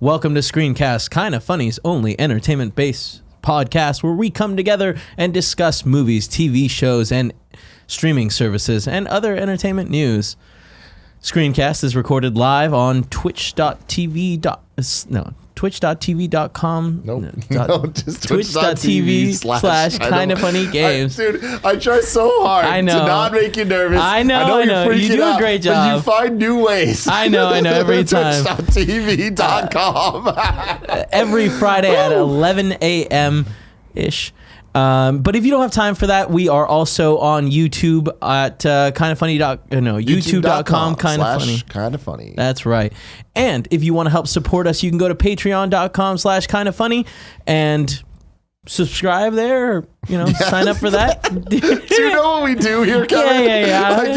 Welcome to Screencast, Kinda Funny's only entertainment-based podcast where we come together and discuss movies, TV shows, and streaming services and other entertainment news. Screencast is recorded live on twitch.tv.com. Nope. No, just twitch.tv/ Kinda Funny Games. Dude, I try so hard to not make you nervous. I know. You're freaking You do a great job. But you find new ways. I know every time. Twitch.tv.com. Every Friday at 11 a.m. ish. But if you don't have time for that, we are also on YouTube at youtube.com Kinda Funny. That's right. And if you want to help support us, you can go to patreon.com/kindafunny and subscribe there, or, sign up for that. Do you know what we do here, Kevin? Yeah. I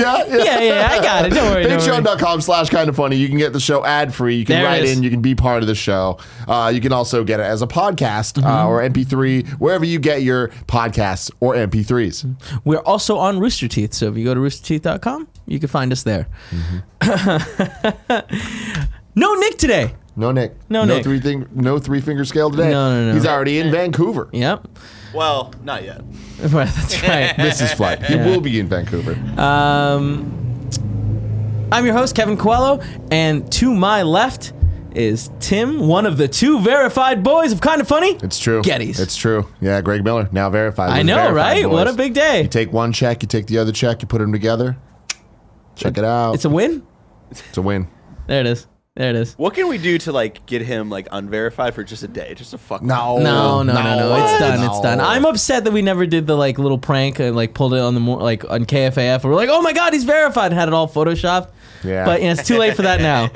got it. Don't worry. Patreon.com/kindafunny. You can get the show ad-free. You can write in. You can be part of the show. You can also get it as a podcast or MP3, wherever you get your podcasts or MP3s. We're also on Rooster Teeth, so if you go to roosterteeth.com, you can find us there. No Nick today. No Nick. No Nick. No three-finger scale today. No. He's already in Vancouver. Yep. Well, not yet. Right, that's right. Mrs. Flight. He will be in Vancouver. I'm your host, Kevin Coelho, and to my left is Tim, one of the two verified boys of Kinda Funny. It's true. Gettys. It's true. Yeah, Greg Miller, now verified. I know, right? Boys. What a big day. You take one check, you take the other check, you put them together. Check it out. It's a win? It's a win. There it is. What can we do to get him unverified for just a day? Just a fuck. No. It's done. It's done. I'm upset that we never did the little prank and pulled it on the on KFAF. We're like, oh my god, he's verified, and had it all photoshopped. Yeah. But it's too late for that now.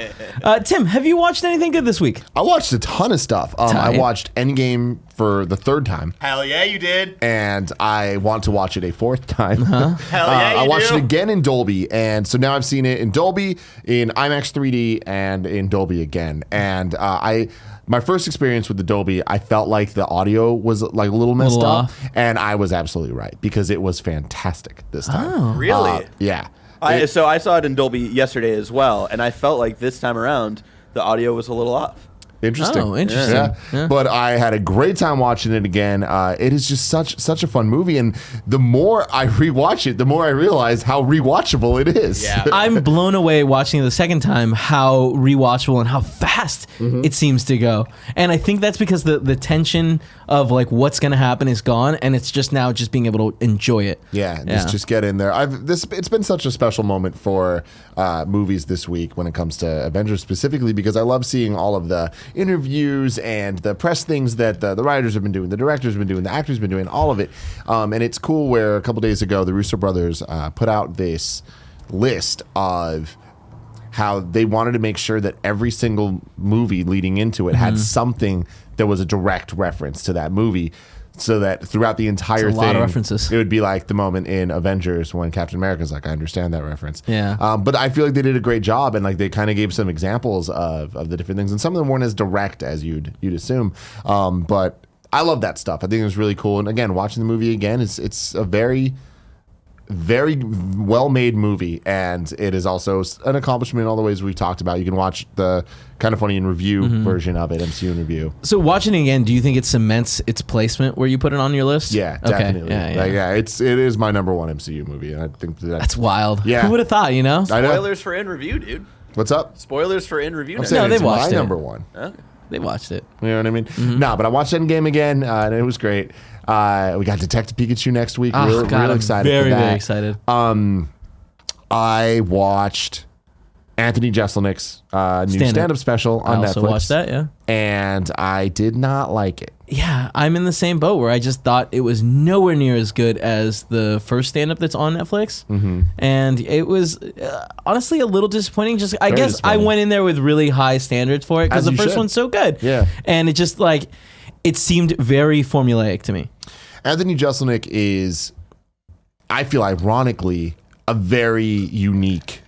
Tim, have you watched anything good this week? I watched a ton of stuff. I watched Endgame for the third time. Hell yeah, you did. And I want to watch it a fourth time. Uh-huh. Hell yeah, I watched it again in Dolby, and so now I've seen it in Dolby, in IMAX 3D, and in Dolby again. And my first experience with the Dolby, I felt like the audio was a little messed up, off. and I was absolutely right because it was fantastic this time. Oh. Really? Yeah. So I saw it in Dolby yesterday as well, and I felt like this time around the audio was a little off. Interesting. Oh, interesting. Yeah. But I had a great time watching it again. It is just such a fun movie, and the more I rewatch it, the more I realize how rewatchable it is. Yeah. I'm blown away watching it the second time how rewatchable and how fast it seems to go. And I think that's because the tension of what's going to happen is gone, and it's just now just being able to enjoy it. Yeah, just get in there. It's been such a special moment for movies this week when it comes to Avengers specifically, because I love seeing all of the interviews and the press things that the writers have been doing, the directors have been doing, the actors have been doing, all of it. And it's cool where a couple days ago, the Russo brothers put out this list of how they wanted to make sure that every single movie leading into it had something that was a direct reference to that movie, so that throughout the entire It's a thing, lot of references. it would be like the moment in Avengers when Captain America's like, I understand that reference. Yeah. But I feel like they did a great job, and they kind of gave some examples of the different things, and some of them weren't as direct as you'd assume. But I love that stuff. I think it was really cool. And again, watching the movie again, it's a very, very well-made movie, and it is also an accomplishment in all the ways we've talked about. You can watch the Kinda Funny in Review version of it, MCU in Review. So watching it again, do you think it cements its placement where you put it on your list? Yeah, definitely. It is my number one MCU movie, and I think that's wild. Yeah. Who would have thought, I know. Spoilers for in review, dude. What's up? Spoilers for in review. I'm saying they it's watched my it. number one. Okay. They watched it. You know what I mean? No, but I watched Endgame again, and it was great. We got Detective Pikachu next week. Oh, God, real I'm excited very, for that. very excited. I watched Anthony Jeselnik's new stand-up special on Netflix. I also watched that, yeah. And I did not like it. Yeah, I'm in the same boat where I just thought it was nowhere near as good as the first stand-up that's on Netflix. And it was honestly a little disappointing. I guess I went in there with really high standards for it because the first one's so good. Yeah. And it just it seemed very formulaic to me. Anthony Jeselnik is, I feel ironically, a very unique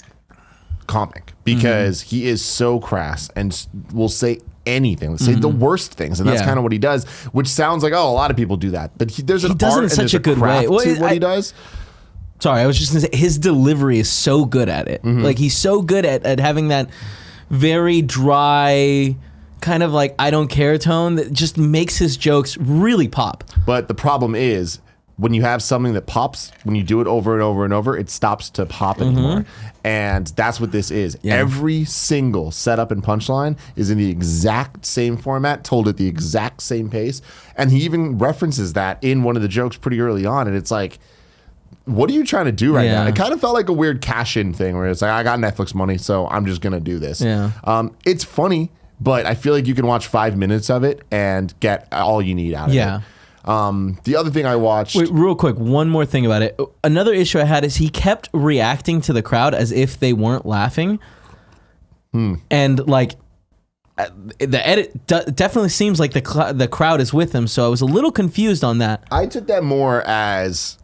comic because he is so crass and will say anything, say the worst things, and that's kind of what he does, which sounds like, a lot of people do that, but there's an does art it in and such there's a good craft way. to what he does. Sorry, I was just gonna say his delivery is so good at it. He's so good at having that very dry kind of like I don't care tone that just makes his jokes really pop. But the problem is, when you have something that pops, when you do it over and over and over, it stops to pop anymore. And that's what this is. Yeah. Every single setup and punchline is in the exact same format, told at the exact same pace. And he even references that in one of the jokes pretty early on. And it's like, what are you trying to do right now? It kind of felt like a weird cash-in thing where it's like, I got Netflix money, so I'm just going to do this. Yeah. It's funny, but I feel like you can watch 5 minutes of it and get all you need out of it. The other thing I watched... Wait, real quick, one more thing about it. Another issue I had is he kept reacting to the crowd as if they weren't laughing. And like, the edit definitely seems like the crowd is with him, so I was a little confused on that. I took that more as...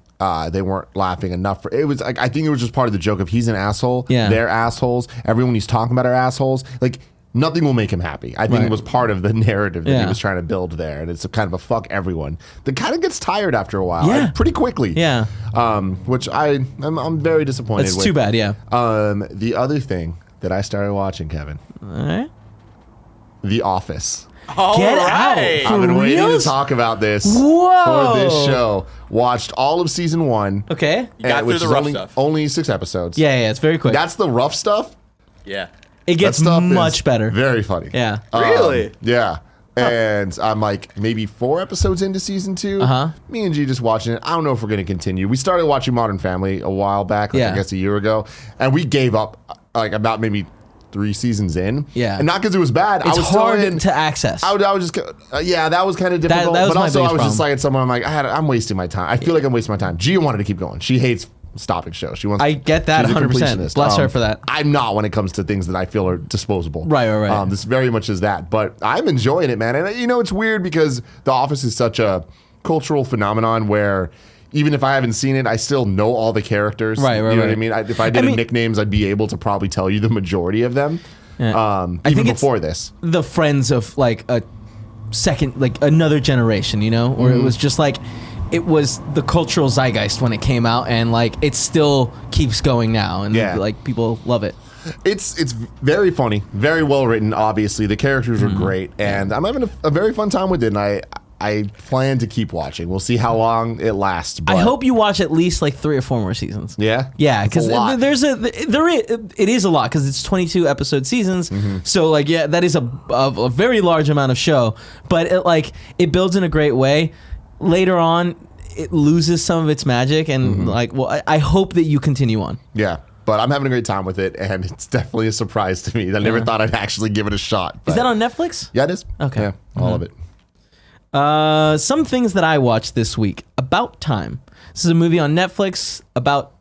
they weren't laughing enough for it. Was like, I think it was just part of the joke of he's an asshole. Yeah. They're assholes. Everyone he's talking about are assholes. Like, nothing will make him happy. I think it was part of the narrative that he was trying to build there. And it's a kind of a fuck everyone that kind of gets tired after a while. Yeah. Like, pretty quickly. Yeah. Which I'm very disappointed with. It's too bad, yeah. The other thing that I started watching, Kevin. All right. The Office. Get out. I've been waiting to talk about this Whoa. for this show. Watched all of season 1. Okay. You got through the rough stuff. Only 6 episodes. Yeah, it's very quick. That's the rough stuff. Yeah. It gets That stuff much is better. Very funny. Yeah. Really? Yeah. And I'm like maybe 4 episodes into season 2. Me and G just watching it. I don't know if we're going to continue. We started watching Modern Family a while back, I guess a year ago, and we gave up like about maybe 3 seasons in. Yeah. And not because it was bad. It's I was hard still in, to access. I was just, that was kind of difficult. that was but my also, I was biggest just problem. like, at someone, I'm like, I'm wasting my time. I feel like I'm wasting my time. Gia wanted to keep going. She hates stopping shows. She wants. I get that she's a 100%. completionist. Bless her for that. I'm not when it comes to things that I feel are disposable. Right. This very much is that. But I'm enjoying it, man. And it's weird because The Office is such a cultural phenomenon where even if I haven't seen it, I still know all the characters. Right. You know what I mean? If I did nicknames, I'd be able to probably tell you the majority of them. Yeah. Even before this. The Friends of like a second, like another generation, or it was just like, it was the cultural zeitgeist when it came out, and like it still keeps going now, and like people love it. It's very funny, very well written. Obviously, the characters are great, and I'm having a very fun time with it. And I plan to keep watching. We'll see how long it lasts. But I hope you watch at least like 3 or 4 more seasons. Yeah, because it is a lot because it's 22 episode seasons. So like that is a very large amount of show, but it builds in a great way. Later on, it loses some of its magic, and I hope that you continue on. Yeah. But I'm having a great time with it, and it's definitely a surprise to me. I never thought I'd actually give it a shot. But is that on Netflix? Yeah, it is. Okay. Yeah, all of it. Some things that I watched this week. About Time. This is a movie on Netflix about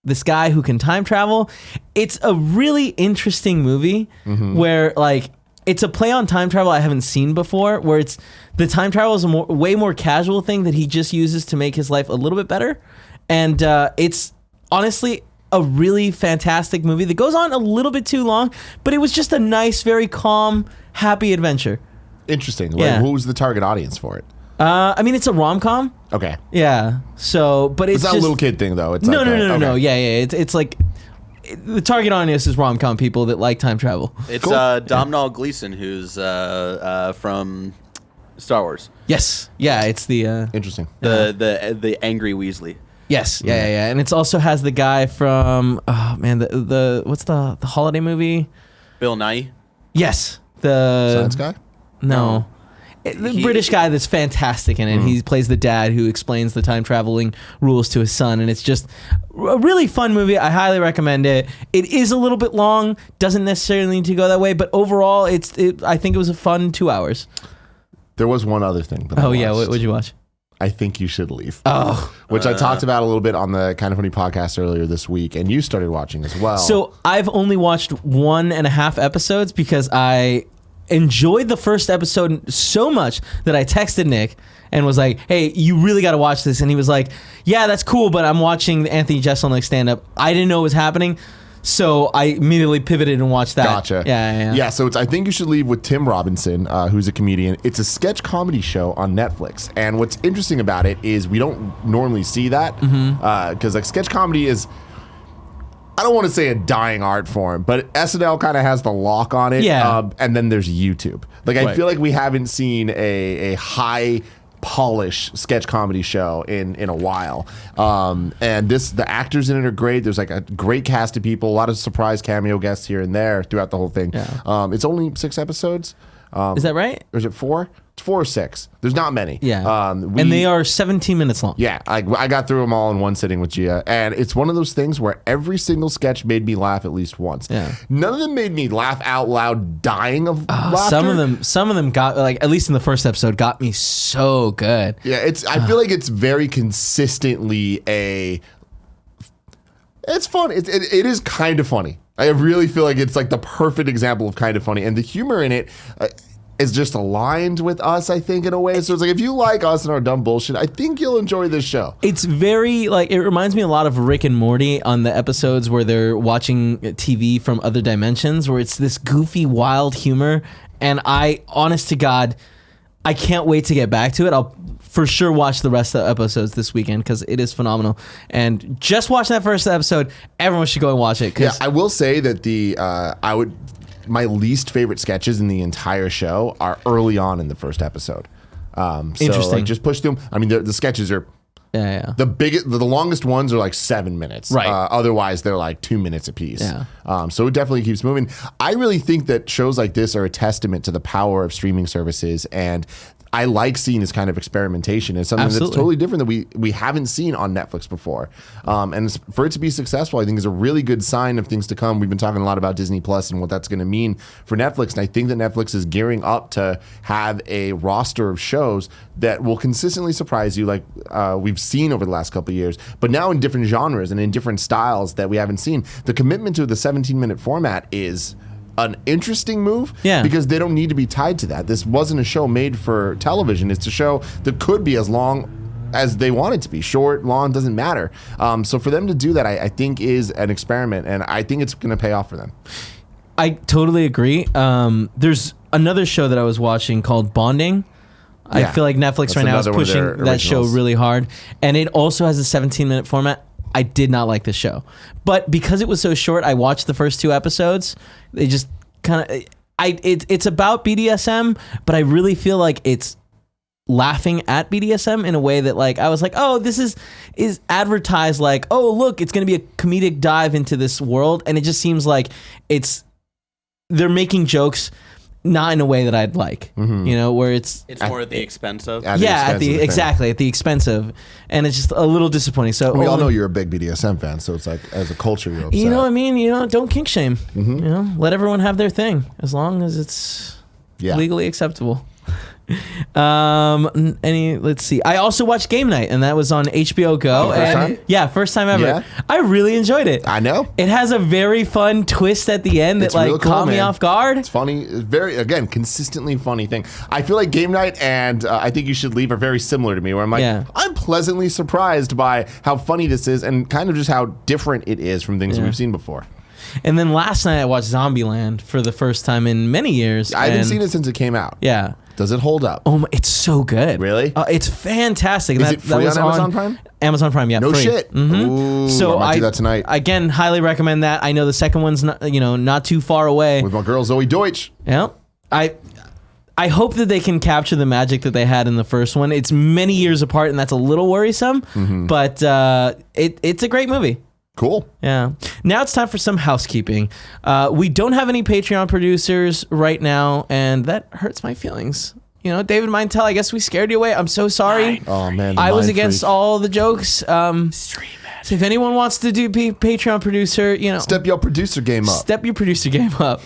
this guy who can time travel. It's a really interesting movie where it's a play on time travel I haven't seen before, where the time travel is a way more casual thing that he just uses to make his life a little bit better. And it's honestly a really fantastic movie that goes on a little bit too long, but it was just a nice, very calm, happy adventure. Interesting. Yeah. Who's the target audience for it? It's a rom-com. Okay. Yeah. So, but it's not just a little kid thing though. It's no. Okay. Yeah. It's like the target audience is rom-com people that like time travel. It's Cool. Domhnall Gleeson, who's from Star Wars. Yes. Yeah. It's the Interesting. The angry Weasley. yes. Yeah. And it also has the guy from the what's the holiday movie? Bill Nighy. Yes. The Science guy? No. The British guy that's fantastic in it. He plays the dad who explains the time traveling rules to his son, and it's just a really fun movie. I highly recommend it. It is a little bit long, doesn't necessarily need to go that way, but overall, I think it was a fun 2 hours. There was one other thing. That I yeah, watched. what'd you watch? I Think You Should Leave. Oh. Which I talked about a little bit on the Kind of Funny podcast earlier this week, and you started watching as well. So I've only watched 1.5 episodes because I enjoyed the first episode so much that I texted Nick and was like, hey, you really got to watch this. And he was like, yeah, that's cool, but I'm watching the Anthony Jeselnik stand-up. I didn't know it was happening, so I immediately pivoted and watched that. Gotcha. Yeah, so it's I Think You Should Leave with Tim Robinson, who's a comedian. It's a sketch comedy show on Netflix. And what's interesting about it is we don't normally see that because sketch comedy is I don't want to say a dying art form, but SNL kind of has the lock on it. Yeah. And then there's YouTube. Like, I Right. feel like we haven't seen a high polish sketch comedy show in a while. And the actors in it are great. There's like a great cast of people, a lot of surprise cameo guests here and there throughout the whole thing. Yeah. It's only 6 episodes. Is that right? Or is it 4? It's 4 or 6. There's not many. Yeah. And they are 17 minutes long. Yeah, I got through them all in one sitting with Gia, and it's one of those things where every single sketch made me laugh at least once. Yeah. None of them made me laugh out loud, dying of laughter. Some of them got, like, at least in the first episode, got me so good. Yeah, I feel like it's very consistently it's fun. It is kind of funny. I really feel like it's like the perfect example of kind of funny, and the humor in it is just aligned with us, I think, in a way. So it's like, if you like us and our dumb bullshit, I think you'll enjoy this show. It's very, like, it reminds me a lot of Rick and Morty on the episodes where they're watching TV from other dimensions, where it's this goofy, wild humor. And honest to God, I can't wait to get back to it. I'll for sure watch the rest of the episodes this weekend because it is phenomenal. And just watching that first episode, everyone should go and watch it. Yeah, I will say that my least favorite sketches in the entire show are early on in the first episode. Interesting. So, like, just push them. I mean, the sketches are the longest ones are like 7 minutes. Right. Otherwise, they're like 2 minutes apiece. Yeah. So it definitely keeps moving. I really think that shows like this are a testament to the power of streaming services, and I like seeing this kind of experimentation. It's something Absolutely. that's totally different that we haven't seen on Netflix before. And for it to be successful, I think is a really good sign of things to come. We've been talking a lot about Disney Plus and what that's going to mean for Netflix. And I think that Netflix is gearing up to have a roster of shows that will consistently surprise you, like we've seen over the last couple of years, but now in different genres and in different styles that we haven't seen. The commitment to the 17-minute format is an interesting move, because they don't need to be tied to that. This wasn't a show made for television. It's a show that could be as long as they want it to be. Short, long, doesn't matter. So for them to do that, I think is an experiment, and I think it's going to pay off for them. I totally agree. There's another show that I was watching called Bonding. I feel like Netflix right now is pushing that show really hard, and it also has a 17-minute format. I did not like the show, but because it was so short, I watched the first 2 episodes. They just kind of, it's about BDSM, but I really feel like it's laughing at BDSM in a way that, like, I was like, oh, this is advertised like, oh, look, it's going to be a comedic dive into this world, and it just seems like they're making jokes not in a way that I'd like, where it's more at the expense of. At the expense of, and it's just a little disappointing. So we all know you're a big BDSM fan, so it's like, as a culture, you're upset. You know what I mean? Don't kink shame. Let everyone have their thing as long as it's legally acceptable. Let's see. I also watched Game Night, and that was on HBO Go. First time? Yeah, first time ever. Yeah. I really enjoyed it. I know. It has a very fun twist at the end that real cool, caught me off guard. It's funny. It's very, again, consistently funny thing. I feel like Game Night and I Think You Should Leave are very similar to me, where I'm like, I'm pleasantly surprised by how funny this is and kind of just how different it is from things we've seen before. And then last night I watched Zombieland for the first time in many years. I haven't seen it since it came out. Yeah. Does it hold up? Oh, it's so good. Really? It's fantastic. Is it free on Amazon Prime? Amazon Prime, yeah. No free. shit. Ooh, so I might do that tonight. Again, highly recommend that. I know the second one's not too far away. With my girl Zoe Deutsch. Yeah. I hope that they can capture the magic that they had in the first one. It's many years apart, and that's a little worrisome. But it's a great movie. Cool. Yeah. Now it's time for some housekeeping. We don't have any Patreon producers right now, and that hurts my feelings. David Mintel, I guess we scared you away. I'm so sorry. Oh, man. I was against all the jokes. So if anyone wants to do Patreon producer, Step your producer game up. Step your producer game up.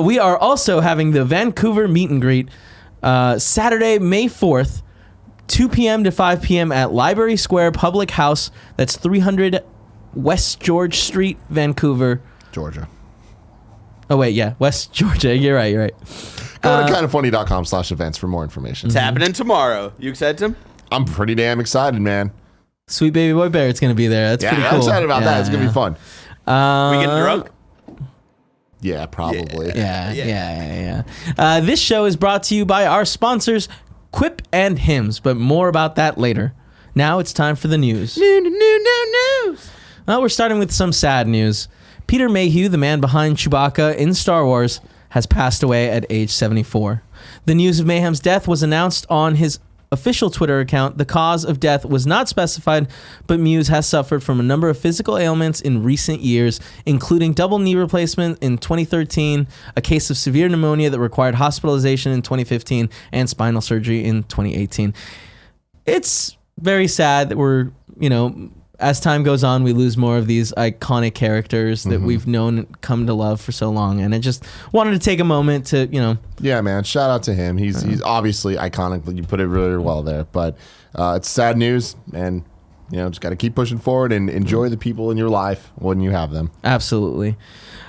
We are also having the Vancouver meet and greet Saturday, May 4th, 2 p.m. to 5 p.m. at Library Square Public House. That's 300 West George Street, Vancouver, Georgia. Oh, wait, yeah. West Georgia. You're right. Go to kindoffunny.com/events for more information. It's happening tomorrow. You excited, Tim? I'm pretty damn excited, man. Sweet Baby Boy Barrett's going to be there. That's pretty cool. I'm excited about that. It's going to be fun. We getting drunk? Yeah, probably. Yeah. This show is brought to you by our sponsors, Quip and Hims, but more about that later. Now it's time for the news. News. Well, we're starting with some sad news. Peter Mayhew, the man behind Chewbacca in Star Wars, has passed away at age 74. The news of Mayhem's death was announced on his official Twitter account. The cause of death was not specified, but Muse has suffered from a number of physical ailments in recent years, including double knee replacement in 2013, a case of severe pneumonia that required hospitalization in 2015, and spinal surgery in 2018. It's very sad that we're, as time goes on, we lose more of these iconic characters that we've known and come to love for so long. And I just wanted to take a moment to, Yeah, man. Shout out to him. He's obviously iconic. You put it really well there. But it's sad news, and just got to keep pushing forward and enjoy the people in your life when you have them. Absolutely.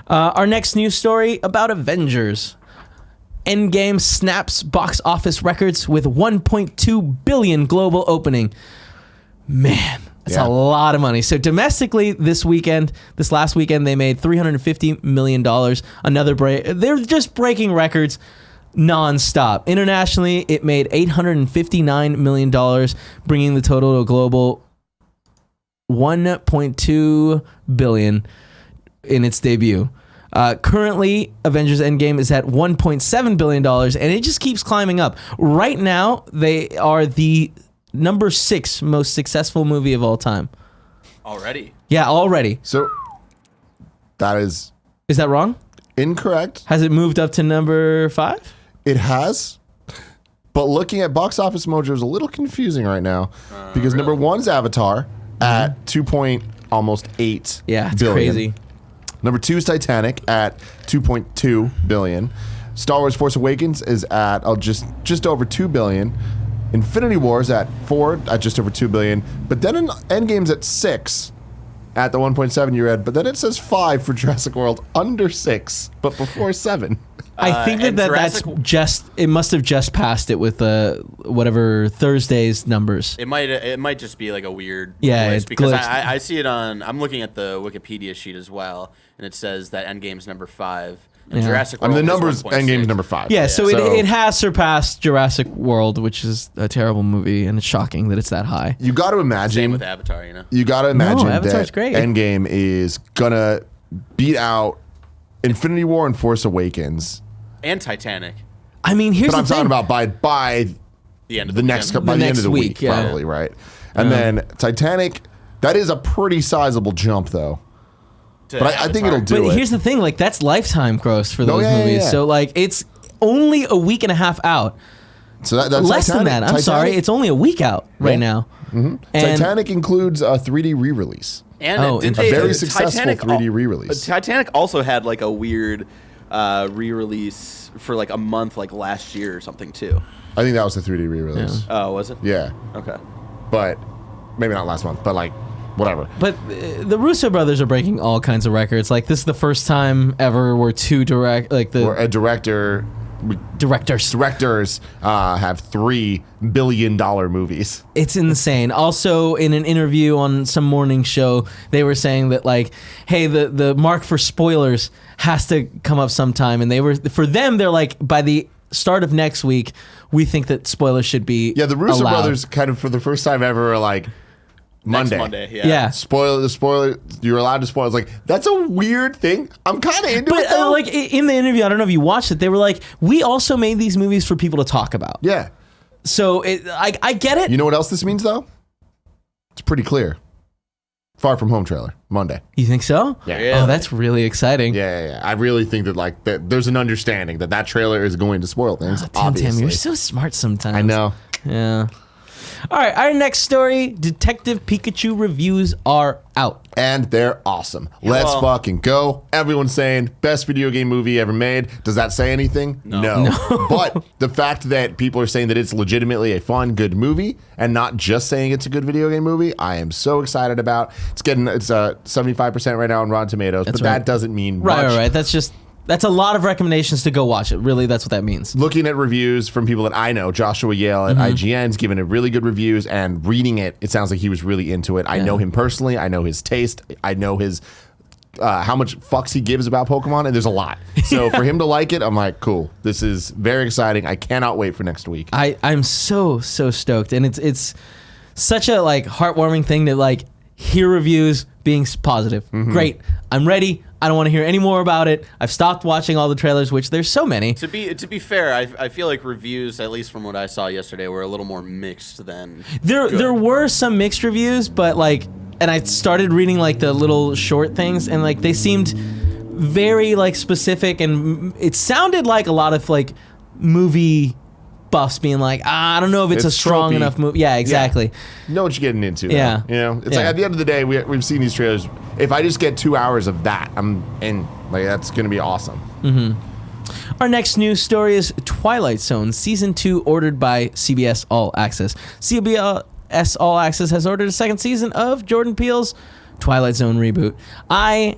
Our next news story about Avengers. Endgame snaps box office records with 1.2 billion global opening. Man. That's a lot of money. So domestically, this last weekend, they made $350 million. They're just breaking records nonstop. Internationally, it made $859 million, bringing the total to a global $1.2 billion in its debut. Currently, Avengers Endgame is at $1.7 billion, and it just keeps climbing up. Right now, they are the number 6 most successful movie of all time. Already? Yeah, already. So that is that wrong? incorrect. Has it moved up to number 5? It has. But looking at Box Office Mojo is a little confusing right now because number 1's Avatar at almost 8 Yeah, it's billion. crazy. Number 2 is Titanic at 2.2 billion. Star Wars Force Awakens is at just over 2 billion. Infinity War's at 4 at just over 2 billion. But then Endgame's at 6 at the 1.7 you read. But then it says 5 for Jurassic World, under 6, but before 7. I think it must have just passed it with whatever Thursday's numbers. It might just be like a weird glitch because glitched. I see it I'm looking at the Wikipedia sheet as well, and it says that Endgame's number 5 and Jurassic World. I mean, the numbers, 1.6. Endgame's number 5. Yeah, so it has surpassed Jurassic World, which is a terrible movie, and it's shocking that it's that high. You got to imagine. Same with Avatar, You got to imagine Avatar's that great. Endgame is gonna beat out Infinity War and Force Awakens. And Titanic. I mean, here's But I'm the thing. talking about by The end of the next weekend. by the end next of the week, week, yeah. probably, right? And then Titanic, that is a pretty sizable jump, though. But I think it'll do But it. here's the thing, that's lifetime gross for those movies. yeah. So it's only a week and a half out. So that's Less than Titanic. that. I'm sorry. It's only a week out right now. And Titanic includes a 3D re-release. And Oh, did a they, very successful Titanic 3D re-release. Titanic also had like a weird re-release for like a month, like last year or something too. I think that was the 3D re-release. Oh, was it? Yeah. Okay. But maybe not last month, but like whatever. But the Russo brothers are breaking all kinds of records. Like, this is the first time ever where Or a directors have $3 billion movies. It's insane. Also, in an interview on some morning show, they were saying that, hey, the mark for spoilers has to come up sometime. And they're like, by the start of next week, we think that spoilers should be Yeah, the Russo allowed. brothers kind of for the first time ever are like, Next Monday. Monday, yeah. Yeah. Spoiler, you're allowed to spoil. It's like, that's a weird thing. I'm kind of into But it, though. in the interview, I don't know if you watched it, they were like, we also made these movies for people to talk about. Yeah. So I get it. You know what else this means, though? It's pretty clear. Far From Home trailer, Monday. You think so? Yeah. Oh, that's really exciting. Yeah. I really think that there's an understanding that trailer is going to spoil things, obviously. Tim, you're so smart sometimes. I know. Yeah. All right, our next story, Detective Pikachu reviews are out. And they're awesome. Let's well- fucking go. Everyone's saying best video game movie ever made. Does that say anything? No. But the fact that people are saying that it's legitimately a fun, good movie and not just saying it's a good video game movie, I am so excited about. It's 75% right now on Rotten Tomatoes, but right. that doesn't mean much. Right. That's a lot of recommendations to go watch it. Really, that's what that means. Looking at reviews from people that I know, Joshua Yale at IGN's given it really good reviews, and reading it, it sounds like he was really into it. I know him personally. I know his taste. I know his how much fucks he gives about Pokemon, and there's a lot. So for him to like it, I'm like, cool. This is very exciting. I cannot wait for next week. I'm so stoked, and it's such a heartwarming thing to hear reviews, being positive. Great. I'm ready. I don't want to hear any more about it. I've stopped watching all the trailers, which there's so many. To be fair, I feel like reviews, at least from what I saw yesterday, were a little more mixed than There were some mixed reviews, but like, and I started reading like the little short things, and like they seemed very like specific, and it sounded like a lot of like movie buffs being like, I don't know if it's a strong tropey. enough movie. Yeah, exactly. You know what you're getting into. Yeah. You know, it's like at the end of the day, we've seen these trailers. If I just get 2 hours of that, I'm in. Like, that's going to be awesome. Our next news story is Twilight Zone Season 2 ordered by CBS All Access. CBS All Access has ordered a second season of Jordan Peele's Twilight Zone reboot. I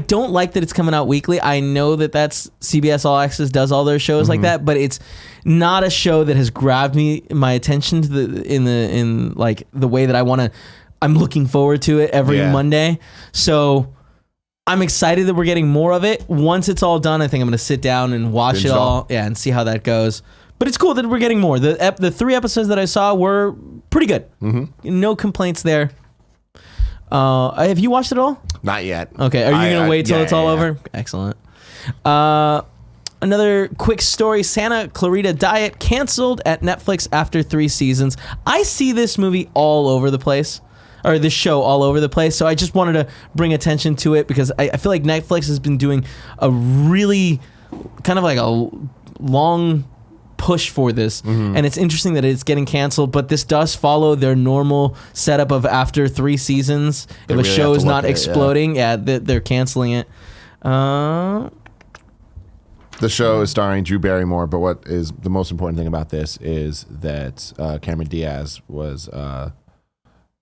don't like that it's coming out weekly. I know that that's CBS All Access does all their shows like that, but it's not a show that has grabbed my attention to in like the way that I want to. I'm looking forward to it every Monday. So I'm excited that we're getting more of it. Once it's all done, I think I'm going to sit down and watch Binge it all. Yeah, and see how that goes. But it's cool that we're getting more. The 3 episodes that I saw were pretty good. No complaints there. Have you watched it all? Not yet. Okay. Are you going to wait till it's all over? Excellent. Another quick story. Santa Clarita Diet canceled at Netflix after 3 seasons. I see this movie all over the place. Or this show all over the place. So I just wanted to bring attention to it because I feel like Netflix has been doing a really kind of like a long push for this. And it's interesting that it's getting canceled, but this does follow their normal setup of after 3 seasons. If a show is not exploding, they're canceling it. The show is starring Drew Barrymore, but what is the most important thing about this is that Cameron Diaz was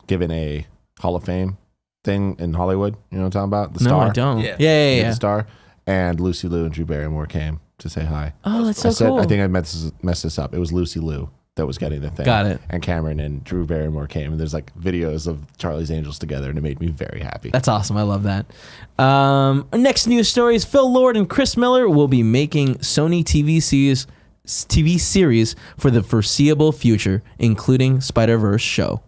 given a Hall of Fame thing in Hollywood. You know what I'm talking about? The Star. No, I don't. Yeah. Yeah. The Star. And Lucy Liu and Drew Barrymore came to say hi. Oh, that's so cool. I think I messed this up. It was Lucy Liu that was getting the thing. Got it. And Cameron and Drew Barrymore came, and there's like videos of Charlie's Angels together, and it made me very happy. That's awesome. I love that. Our next news story is Phil Lord and Chris Miller will be making Sony TV series for the foreseeable future, including Spider-Verse show.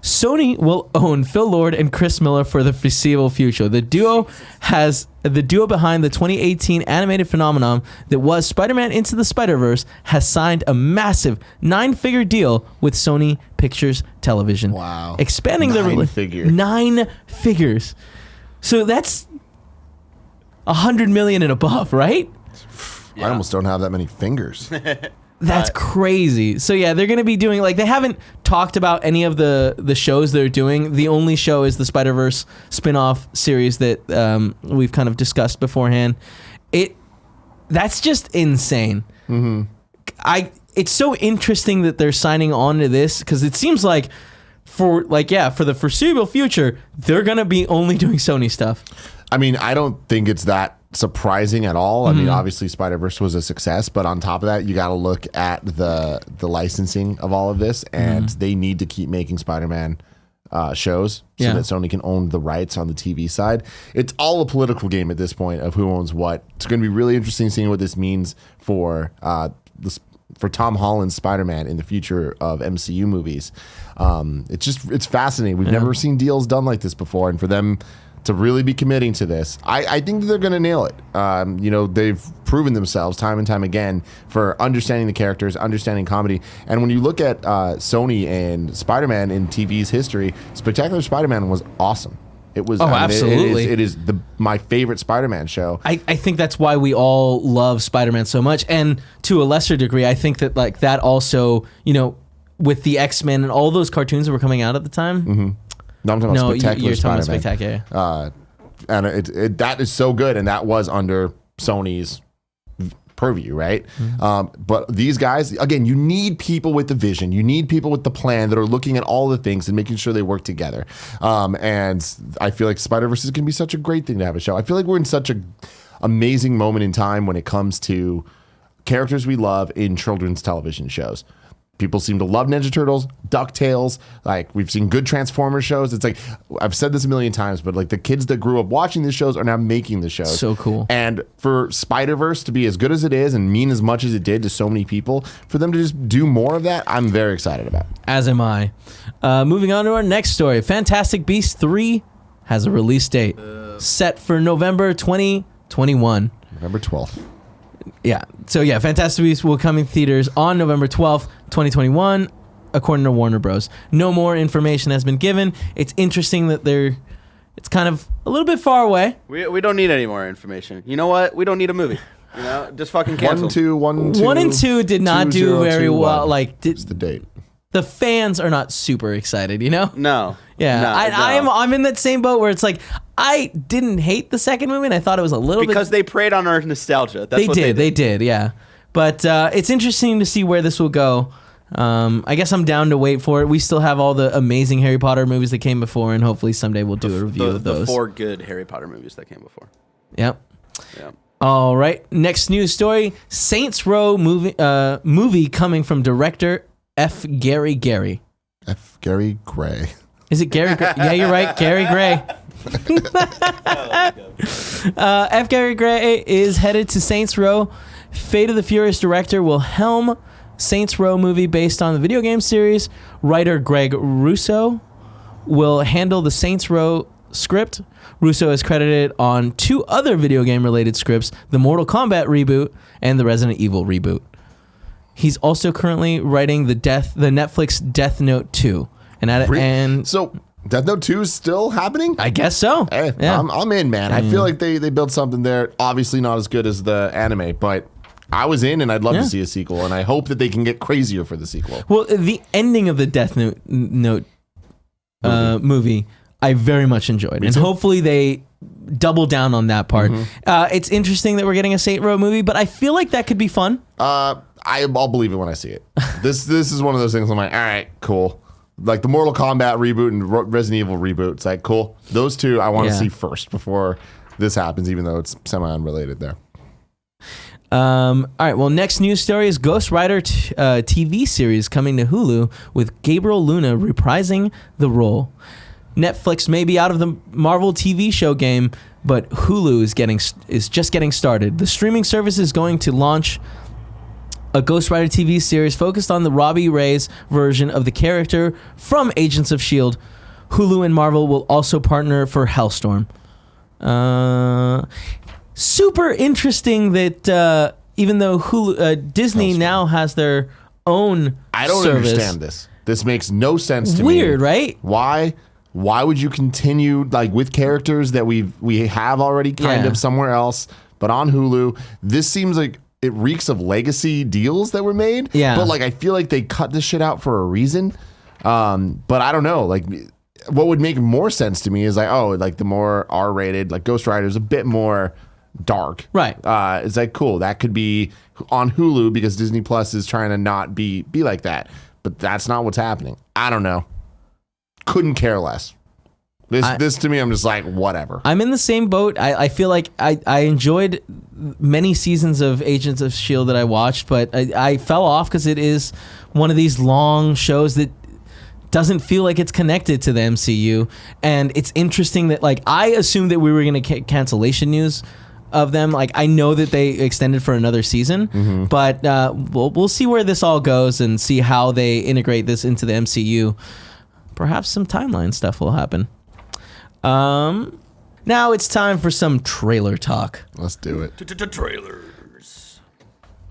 Sony will own Phil Lord and Chris Miller for the foreseeable future. The duo behind the 2018 animated phenomenon that was Spider-Man Into the Spider-Verse has signed a massive 9-figure deal with Sony Pictures Television. Wow. Expanding 9 figures. 9 figures. So that's $100 million and above, right? I almost don't have that many fingers. That's crazy. So yeah, they're going to be doing like they haven't talked about any of the shows they're doing. The only show is the Spider-Verse spin-off series that we've kind of discussed beforehand. That's just insane. It's so interesting that they're signing on to this because it seems like for the foreseeable future they're going to be only doing Sony stuff. I mean, I don't think it's that surprising at all. I mean, obviously Spider-Verse was a success, but on top of that, you got to look at the licensing of all of this, and they need to keep making Spider-Man shows so that Sony can own the rights on the TV side. It's all a political game at this point of who owns what. It's going to be really interesting seeing what this means for Tom Holland's Spider-Man in the future of MCU movies. It's fascinating. We've never seen deals done like this before, and for them to really be committing to this, I think that they're going to nail it. They've proven themselves time and time again for understanding the characters, understanding comedy. And when you look at Sony and Spider-Man in TV's history, Spectacular Spider-Man was awesome. It was. Absolutely. It is my favorite Spider-Man show. I think that's why we all love Spider-Man so much, and to a lesser degree, I think that like that also, with the X-Men and all those cartoons that were coming out at the time. No, I'm talking about Spectacular you're talking Spider-Man. about Spectacular. And that is so good, and that was under Sony's purview, right? But these guys, again, you need people with the vision. You need people with the plan that are looking at all the things and making sure they work together. And I feel like Spider-Verse is going to be such a great thing to have a show. I feel like we're in such an amazing moment in time when it comes to characters we love in children's television shows. People seem to love Ninja Turtles, DuckTales. Like, we've seen good Transformers shows. It's like, I've said this a million times, but like the kids that grew up watching these shows are now making the shows. So cool. And for Spider-Verse to be as good as it is and mean as much as it did to so many people, for them to just do more of that, I'm very excited about. As am I. Moving on to our next story. Fantastic Beasts 3 has a release date set for November 2021. November 12th. Yeah. So yeah, Fantastic Beasts will come in theaters on November 12th, 2021, according to Warner Bros. No more information has been given. It's interesting that it's kind of a little bit far away. We don't need any more information. You know what? We don't need a movie. You know, just fucking cancel. 1 and 2 did not do very well. Like, it's the date. The fans are not super excited, you know? No. Yeah. No. I'm in that same boat where it's like, I didn't hate the second movie, and I thought it was a little because they preyed on our nostalgia. That's what they did, yeah. But it's interesting to see where this will go. I guess I'm down to wait for it. We still have all the amazing Harry Potter movies that came before, and hopefully someday we'll do a review of those. The 4 good Harry Potter movies that came before. Yep. All right. Next news story: Saints Row movie coming from director F. Gary Gray. F. Gary Gray. Is it Gary? Yeah, you're right, Gary Gray. F. Gary Gray is headed to Saints Row. Fate of the Furious director will helm Saints Row movie based on the video game series. Writer Greg Russo will handle the Saints Row script. Russo is credited on 2 other video game related scripts, the Mortal Kombat reboot and the Resident Evil reboot. He's also currently writing the Netflix Death Note 2. So Death Note 2 is still happening? I guess so. Hey, yeah. I'm in, man. I feel like they built something there. Obviously not as good as the anime, but I was in, and I'd love to see a sequel, and I hope that they can get crazier for the sequel. Well, the ending of the Death Note movie, I very much enjoyed. And hopefully they double down on that part. It's interesting that we're getting a Saints Row movie, but I feel like that could be fun. I'll believe it when I see it. This is one of those things I'm like, all right, cool. Like the Mortal Kombat reboot and Resident Evil reboot. It's like, cool. Those 2 I want to see first before this happens, even though it's semi-unrelated there. All right. Well, next news story is Ghost Rider TV series coming to Hulu with Gabriel Luna reprising the role. Netflix may be out of the Marvel TV show game, but Hulu is just getting started. The streaming service is going to launch a Ghost Rider TV series focused on the Robbie Reyes version of the character from Agents of S.H.I.E.L.D. Hulu and Marvel will also partner for Hellstorm. Super interesting that even though Disney now has their own I don't service. understand this. This makes no sense to me. Weird, right? Why would you continue like with characters that we have already kind of somewhere else, but on Hulu? This seems like it reeks of legacy deals that were made. Yeah. But like I feel like they cut this shit out for a reason. But I don't know. Like what would make more sense to me is like, oh, like the more R-rated, like Ghost Rider is a bit more dark. Right. It's like cool. That could be on Hulu because Disney Plus is trying to not be like that. But that's not what's happening. I don't know. Couldn't care less. This to me, I'm just like, whatever. I'm in the same boat. I feel like I enjoyed many seasons of Agents of S.H.I.E.L.D. that I watched, but I fell off because it is one of these long shows that doesn't feel like it's connected to the MCU. And it's interesting that, like, I assumed that we were going to cancellation news of them. Like, I know that they extended for another season, but we'll see where this all goes and see how they integrate this into the MCU. Perhaps some timeline stuff will happen. Now it's time for some trailer talk. Let's do it. Trailers.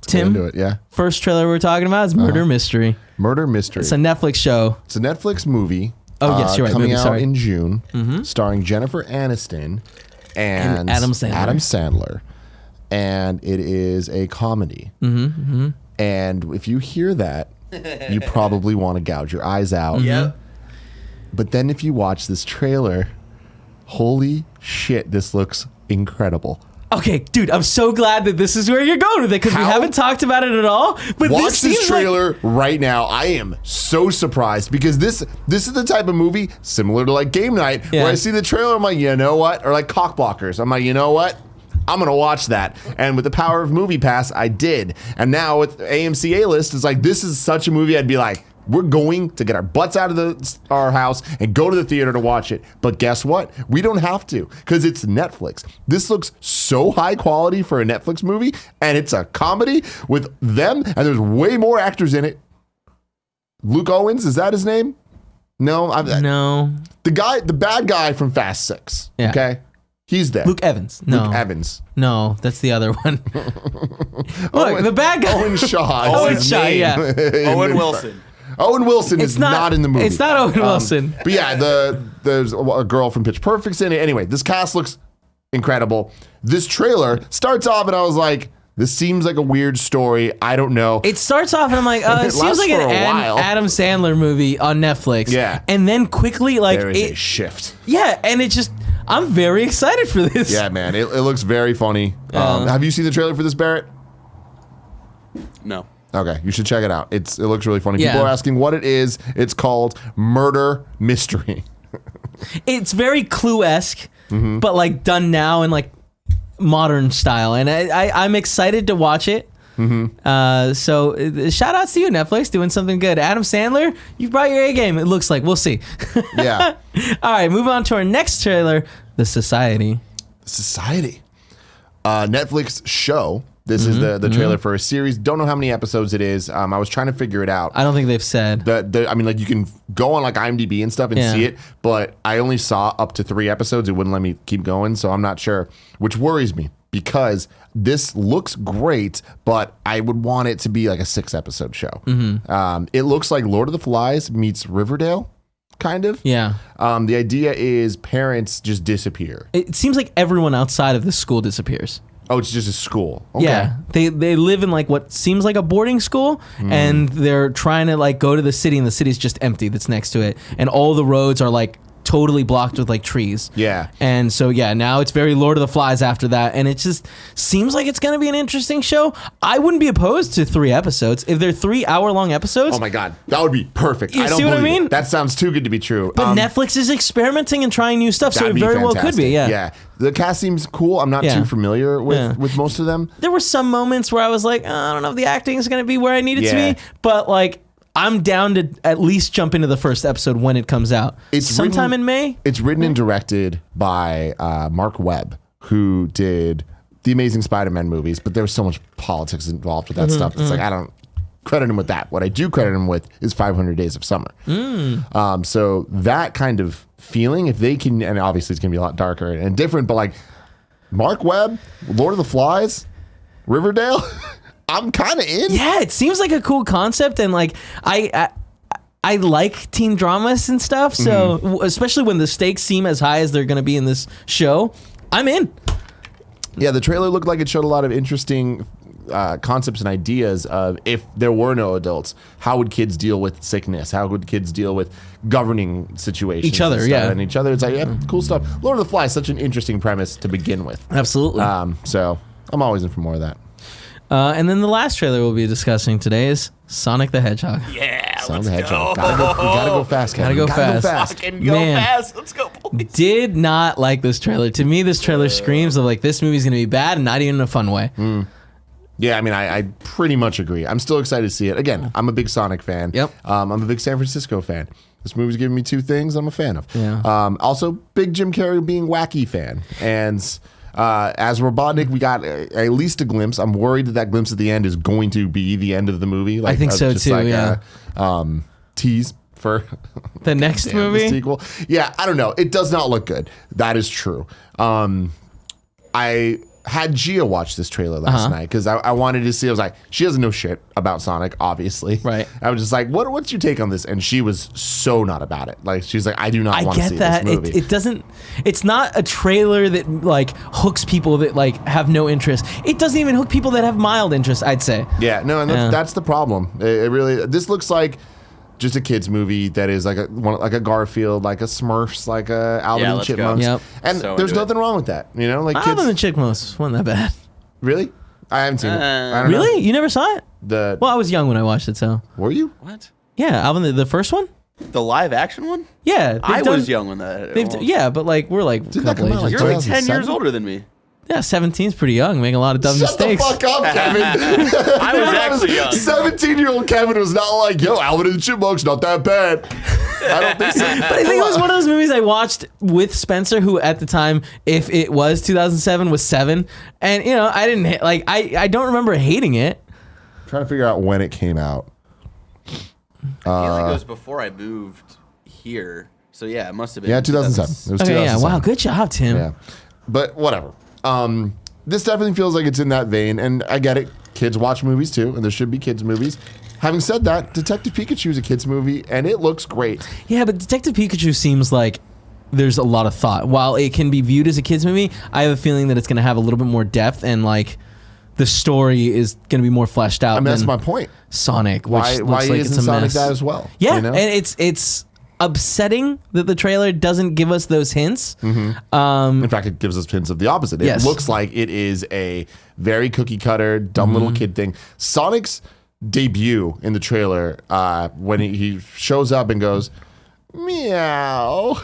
Tim, Do it. Yeah. first trailer we're talking about is Murder Mystery. Murder Mystery. It's a Netflix show. It's a Netflix movie. Oh, yes, you're right. Coming Movie, out sorry. in June, starring Jennifer Aniston and Adam Sandler. And it is a comedy. And if you hear that, you probably want to gouge your eyes out. Yep. But then if you watch this trailer, holy shit, this looks incredible. Okay, dude, I'm so glad that this is where you're going with it because we haven't talked about it at all. But Watch this seems trailer right now. I am so surprised because this is the type of movie similar to like Game Night where I see the trailer, I'm like, you know what? Or like Cock Blockers. I'm like, you know what? I'm going to watch that. And with the power of Movie Pass, I did. And now with AMC A-List, it's like, this is such a movie I'd be like, we're going to get our butts out of our house and go to the theater to watch it. But guess what? We don't have to because it's Netflix. This looks so high quality for a Netflix movie, and it's a comedy with them, and there's way more actors in it. Luke Owens, is that his name? No. No. The bad guy from Fast 6. Yeah. Okay? He's there. Luke Evans. No. Luke Evans. No, that's the other one. Look, the bad guy. Owen Shaw. Owen Shaw, yeah. Owen Wilson. Owen Wilson is not in the movie. It's not Owen Wilson. But yeah, there's a girl from Pitch Perfect's in it. Anyway, this cast looks incredible. This trailer starts off and I was like, this seems like a weird story. I don't know. It starts off and I'm like, it seems like an Adam Sandler movie on Netflix. Yeah. And then quickly, like, there is a shift. Yeah, and it just, I'm very excited for this. Yeah, man. It looks very funny. Have you seen the trailer for this, Barrett? No. Okay, you should check it out. It looks really funny. Yeah. People are asking what it is. It's called Murder Mystery. It's very Clue-esque, Mm-hmm. but like done now in like modern style, and I'm excited to watch it. Mm-hmm. So shout outs to you, Netflix, doing something good. Adam Sandler, you brought your A game. It looks like. We'll see. Yeah. All right, moving on to our next trailer, The Society. Society. Netflix show. This is the trailer for a series. Don't know how many episodes it is. I was trying to figure it out. I don't think they've said. I mean, like you can go on like IMDb and stuff and see it, but I only saw up to 3 episodes. It wouldn't let me keep going, so I'm not sure, which worries me because this looks great, but I would want it to be like a 6-episode show. It looks like Lord of the Flies meets Riverdale, kind of. Yeah. The idea is parents just disappear. It seems like everyone outside of the school disappears. Oh, it's just a school. Okay. Yeah, they live in like what seems like a boarding school, and they're trying to like go to the city, and the city's just empty that's next to it, and all the roads are like totally blocked with like trees. Yeah. And so yeah, now it's very Lord of the Flies after that, and it just seems like it's gonna be an interesting show. I wouldn't be opposed to 3 episodes if they're 3-hour-long episodes. Oh my God, that would be perfect. You I don't see what I believe it. mean? That sounds too good to be true. But Netflix is experimenting and trying new stuff, so it very well could be. Yeah. Yeah. The cast seems cool. I'm not too familiar with most of them. There were some moments where I was like, I don't know if the acting is gonna be where I need it to be, but like, I'm down to at least jump into the first episode when it comes out. It's sometime in May. It's written and directed by Mark Webb, who did the Amazing Spider-Man movies, but there was so much politics involved with that stuff. It's like, I don't credit him with that. What I do credit him with is 500 Days of Summer. So that kind of feeling, if they can, and obviously it's going to be a lot darker and different, but like Mark Webb, Lord of the Flies, Riverdale... I'm kind of in. Yeah, it seems like a cool concept, and like I like teen dramas and stuff. So especially when the stakes seem as high as they're going to be in this show, I'm in. Yeah, the trailer looked like it showed a lot of interesting concepts and ideas of if there were no adults, how would kids deal with sickness? How would kids deal with governing situations? Each other, and each other. It's like, yeah, cool stuff. Lord of the Flies, such an interesting premise to begin with. Absolutely. So I'm always in for more of that. And then the last trailer we'll be discussing today is Sonic the Hedgehog. Yeah, Sonic let's the Hedgehog. go. Gotta go fast, Kevin. Gotta go fast. Fucking go Man. fast. Let's go, boys. Did not like this trailer. To me, this trailer screams of like this movie's gonna be bad and not even in a fun way. Yeah, I mean, I pretty much agree. I'm still excited to see it. Again, I'm a big Sonic fan. Yep. I'm a big San Francisco fan. This movie's giving me 2 things I'm a fan of. Yeah. Also, big Jim Carrey being wacky fan. And as Robotnik, we got at least a glimpse. I'm worried that glimpse at the end is going to be the end of the movie. Like, I think so just too, like yeah. Tease for The next the movie? sequel. Yeah, I don't know. It does not look good. That is true. I had Gia watch this trailer last night because I wanted to see. I was like, she doesn't know shit about Sonic, obviously. Right. I was just like, what's your take on this? And she was so not about it. Like, she's like, I do not want to see that. this movie. It doesn't. It's not a trailer that like hooks people that like have no interest. It doesn't even hook people that have mild interest, I'd say. Yeah, no, and that's the problem. It really. This looks like just a kids movie that is like a Garfield, like a Smurfs, like a Alvin and let's go. Chipmunks. Yep. And So there's into it. nothing wrong with that. You know, like Alvin kids. and Chipmunks wasn't that bad. Really? I haven't seen it. I don't know. Really? You never saw it? Well, Well, I was young when I watched it, so were you? What? yeah. Alvin, the first one. The live action one? Yeah, I was young when that. Yeah, but like we're like Didn't that couple come out, ages. like, You're like 10 2007? years older than me. Yeah, 17's pretty young, making a lot of dumb Shut mistakes. the fuck up, Kevin. I was actually young. 17-year-old Kevin was not like, yo, Alvin and the Chipmunks, not that bad. I don't think so. But I think it was one of those movies I watched with Spencer, who at the time, if it was 2007, was 7. And, you know, I didn't, like, I don't remember hating it. Trying to figure out when it came out. I feel like it was before I moved here. So, yeah, it must have been. Yeah, 2007. It was Okay, 2007. yeah, wow, good job, Tim. Yeah. But whatever. This definitely feels like it's in that vein, and I get it. Kids watch movies too, and there should be kids movies. Having said that, Detective Pikachu is a kids movie, and it looks great. Yeah, but Detective Pikachu seems like there's a lot of thought. While it can be viewed as a kids movie, I have a feeling that it's going to have a little bit more depth, and like the story is going to be more fleshed out. I mean, that's my point. Sonic, which Why looks like isn't it's a Sonic mess. that as well? Yeah, you know? and it's upsetting that the trailer doesn't give us those hints. In fact, it gives us hints of the opposite. It Yes. looks like it is a very cookie cutter, dumb little kid thing. Sonic's debut in the trailer, when he shows up and goes, meow.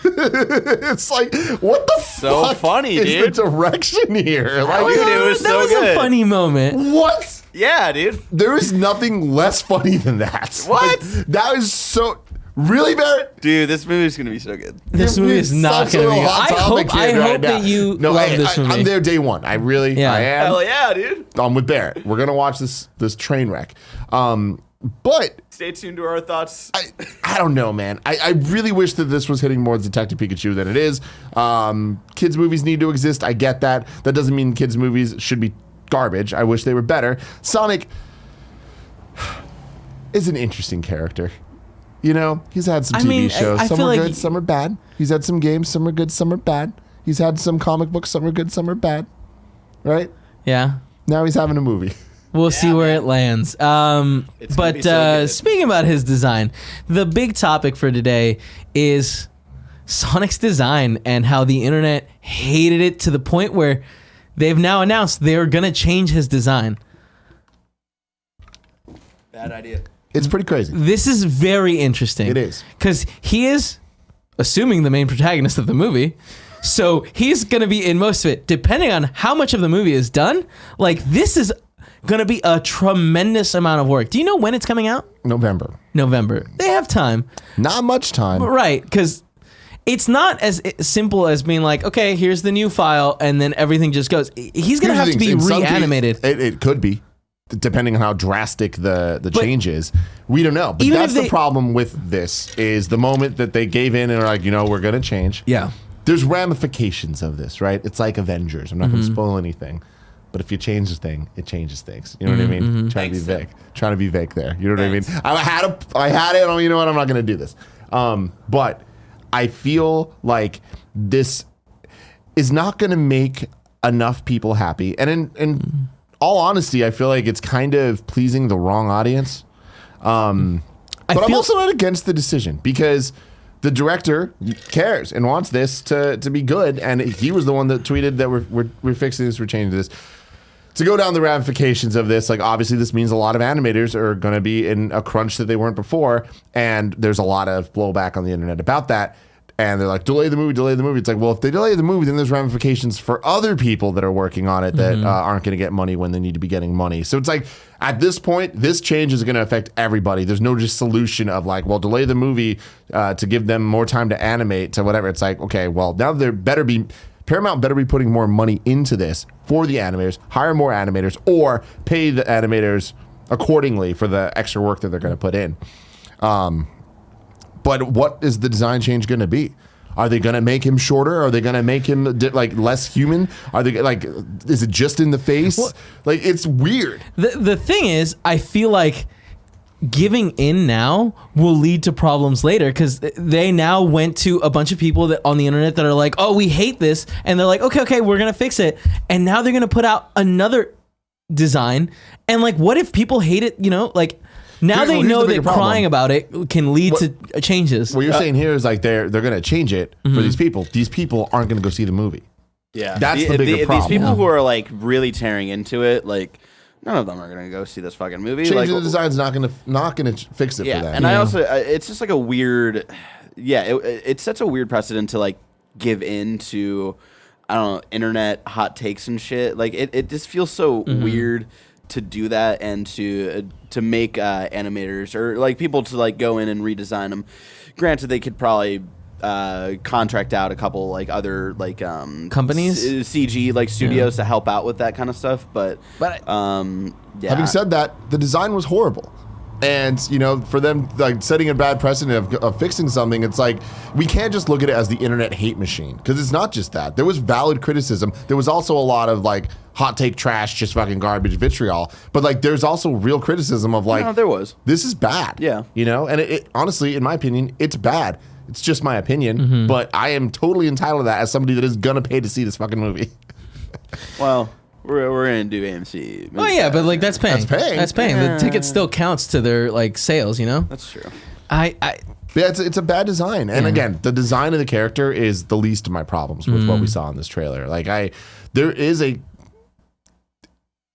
It's like, what the So fuck funny, is dude. the direction here? Like, Dude, it was that so was good. a funny moment. what? Yeah, dude. There is nothing less funny than that. What? Like, that is so... Really, Barrett? Dude, this movie's going to be so good. This movie is not Such a going to be. little hot I topic hope kid right now. that you love this movie. I'm there day one. I am. Hell yeah, dude. I'm with Barrett. We're gonna watch this train wreck. But Stay tuned to our thoughts. I don't know, man. I really wish that this was hitting more Detective Pikachu than it is. Kids movies need to exist. I get that. That doesn't mean kids movies should be garbage. I wish they were better. Sonic is an interesting character. You know, he's had some TV shows. I Some feel are like good, some are bad. He's had some games. Some are good, some are bad. He's had some comic books. Some are good, some are bad. Right? Yeah. Now he's having a movie. We'll see where it lands. It's gonna be But so good. speaking about his design, the big topic for today is Sonic's design and how the internet hated it to the point where they've now announced they're going to change his design. Bad idea. It's pretty crazy. This is very interesting. It is. Because he is, assuming the main protagonist of the movie, so he's going to be in most of it. Depending on how much of the movie is done, like this is going to be a tremendous amount of work. Do you know when it's coming out? November. They have time. Not much time. Right, because it's not as simple as being like, okay, here's the new file, and then everything just goes. He's going to have to be In some reanimated. cases, it could be, depending on how drastic the change is. We don't know. But Even that's if the problem with this, is the moment that they gave in and are like, we're going to change. Yeah. There's ramifications of this, right? It's like Avengers. I'm not going to spoil anything. But if you change the thing, it changes things. You know what I mean? Trying to be vague. Trying to be vague there. You know what I mean? I had it. Oh, you know what? I'm not going to do this. But I feel like this is not going to make enough people happy. And in all honesty, I feel like it's kind of pleasing the wrong audience. But I'm also not against the decision, because the director cares and wants this to be good. And he was the one that tweeted that we're fixing this, we're changing this. To go down the ramifications of this, like obviously this means a lot of animators are going to be in a crunch that they weren't before, and there's a lot of blowback on the internet about that. And they're like, delay the movie. It's like, well, if they delay the movie, then there's ramifications for other people that are working on it that aren't going to get money when they need to be getting money. So it's like, at this point, this change is going to affect everybody. There's no just solution of like, well, delay the movie to give them more time to animate to whatever. It's like, okay, well, now Paramount better be putting more money into this for the animators, hire more animators, or pay the animators accordingly for the extra work that they're going to put in. But what is the design change going to be? Are they going to make him shorter? Are they going to make him like less human? Are they like, is it just in the face? Well, like, it's weird. The thing is, I feel like giving in now will lead to problems later, because they now went to a bunch of people that on the internet that are like, oh, we hate this. And they're like, okay, we're going to fix it. And now they're going to put out another design. And like, what if people hate it? Like, now they know that crying about it can lead to changes. What you're saying here is like they're going to change it for these people. These people aren't going to go see the movie. Yeah. That's the bigger problem. These people who are like really tearing into it, like none of them are going to go see this fucking movie. Changing the design's not going to fix it for them. And I also, it's just like a weird, it sets a weird precedent to like give in to I don't know, internet hot takes and shit. Like it just feels so weird to do that and to make animators or like people to like go in and redesign them. Granted, they could probably contract out a couple like other like companies, CG like studios to help out with that kind of stuff. But yeah. Having said that, the design was horrible. And, you know, for them, like, setting a bad precedent of fixing something, it's like, we can't just look at it as the internet hate machine. Because it's not just that. There was valid criticism. There was also a lot of, like, hot take trash, just fucking garbage, vitriol. But, like, there's also real criticism of, like, no, there was. This is bad. Yeah. You know? And it honestly, in my opinion, it's bad. It's just my opinion. But I am totally entitled to that as somebody that is going to pay to see this fucking movie. Well... We're gonna do AMC. Oh yeah, but like that's paying. That's paying. The ticket still counts to their like sales. You know. That's true. Yeah, it's a bad design. And again, the design of the character is the least of my problems with what we saw in this trailer. Like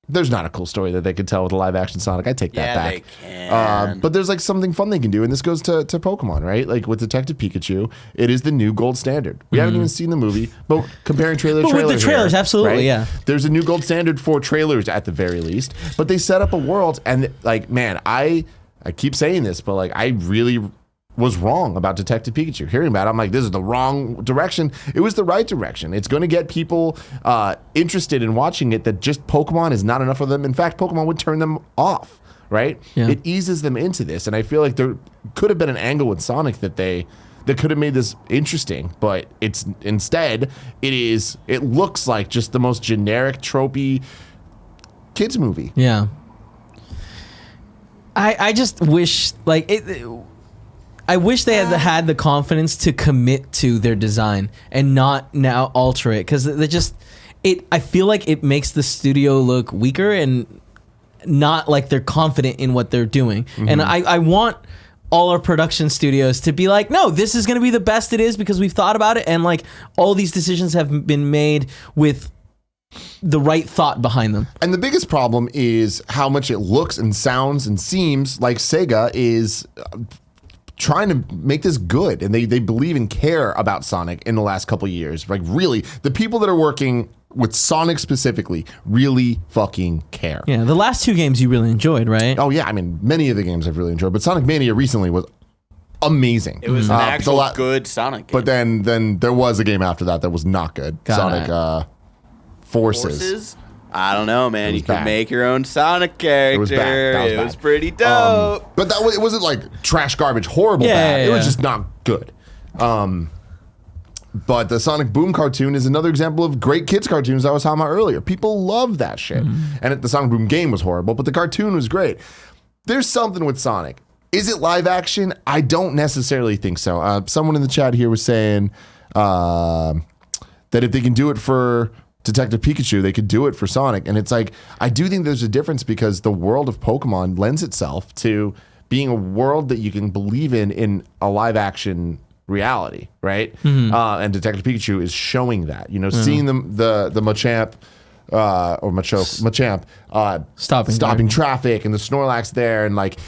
there's not a cool story that they could tell with a live action Sonic. I take that back. They can. But there's like something fun they can do, and this goes to Pokemon, right? Like with Detective Pikachu, it is the new gold standard. We haven't even seen the movie, but comparing trailer to trailer with the trailers, here, absolutely, right? yeah. There's a new gold standard for trailers at the very least. But they set up a world, and like, man, I keep saying this, but like, I really was wrong about Detective Pikachu. Hearing about it, I'm like, this is the wrong direction. It was the right direction. It's going to get people interested in watching it that just Pokemon is not enough for them. In fact, Pokemon would turn them off, right? Yeah. It eases them into this. And I feel like there could have been an angle with Sonic that could have made this interesting, but it's instead, it looks like just the most generic, tropey kids movie. Yeah. I just wish, like, I wish they had the confidence to commit to their design and not now alter it, because I feel like it makes the studio look weaker and not like they're confident in what they're doing. And I want all our production studios to be like, no, this is going to be the best it is because we've thought about it, and like all these decisions have been made with the right thought behind them. And the biggest problem is how much it looks and sounds and seems like Sega is trying to make this good, and they believe and care about Sonic in the last couple of years. Like, really, the people that are working with Sonic specifically really fucking care. Yeah, the last two games you really enjoyed, right? Oh yeah, I mean, many of the games I've really enjoyed, but Sonic Mania recently was amazing. It was an actual good Sonic game. But then there was a game after that was not good. Sonic Forces. I don't know, man. You can make your own Sonic character. It was bad. It was pretty dope. But it wasn't like trash, garbage, horrible bad. It was just not good. But the Sonic Boom cartoon is another example of great kids cartoons I was talking about earlier. People love that shit. And the Sonic Boom game was horrible, but the cartoon was great. There's something with Sonic. Is it live action? I don't necessarily think so. Someone in the chat here was saying that if they can do it for Detective Pikachu, they could do it for Sonic. And it's like, I do think there's a difference because the world of Pokemon lends itself to being a world that you can believe in a live action reality, right? And Detective Pikachu is showing that, seeing the Machamp stopping traffic and the Snorlax there, and like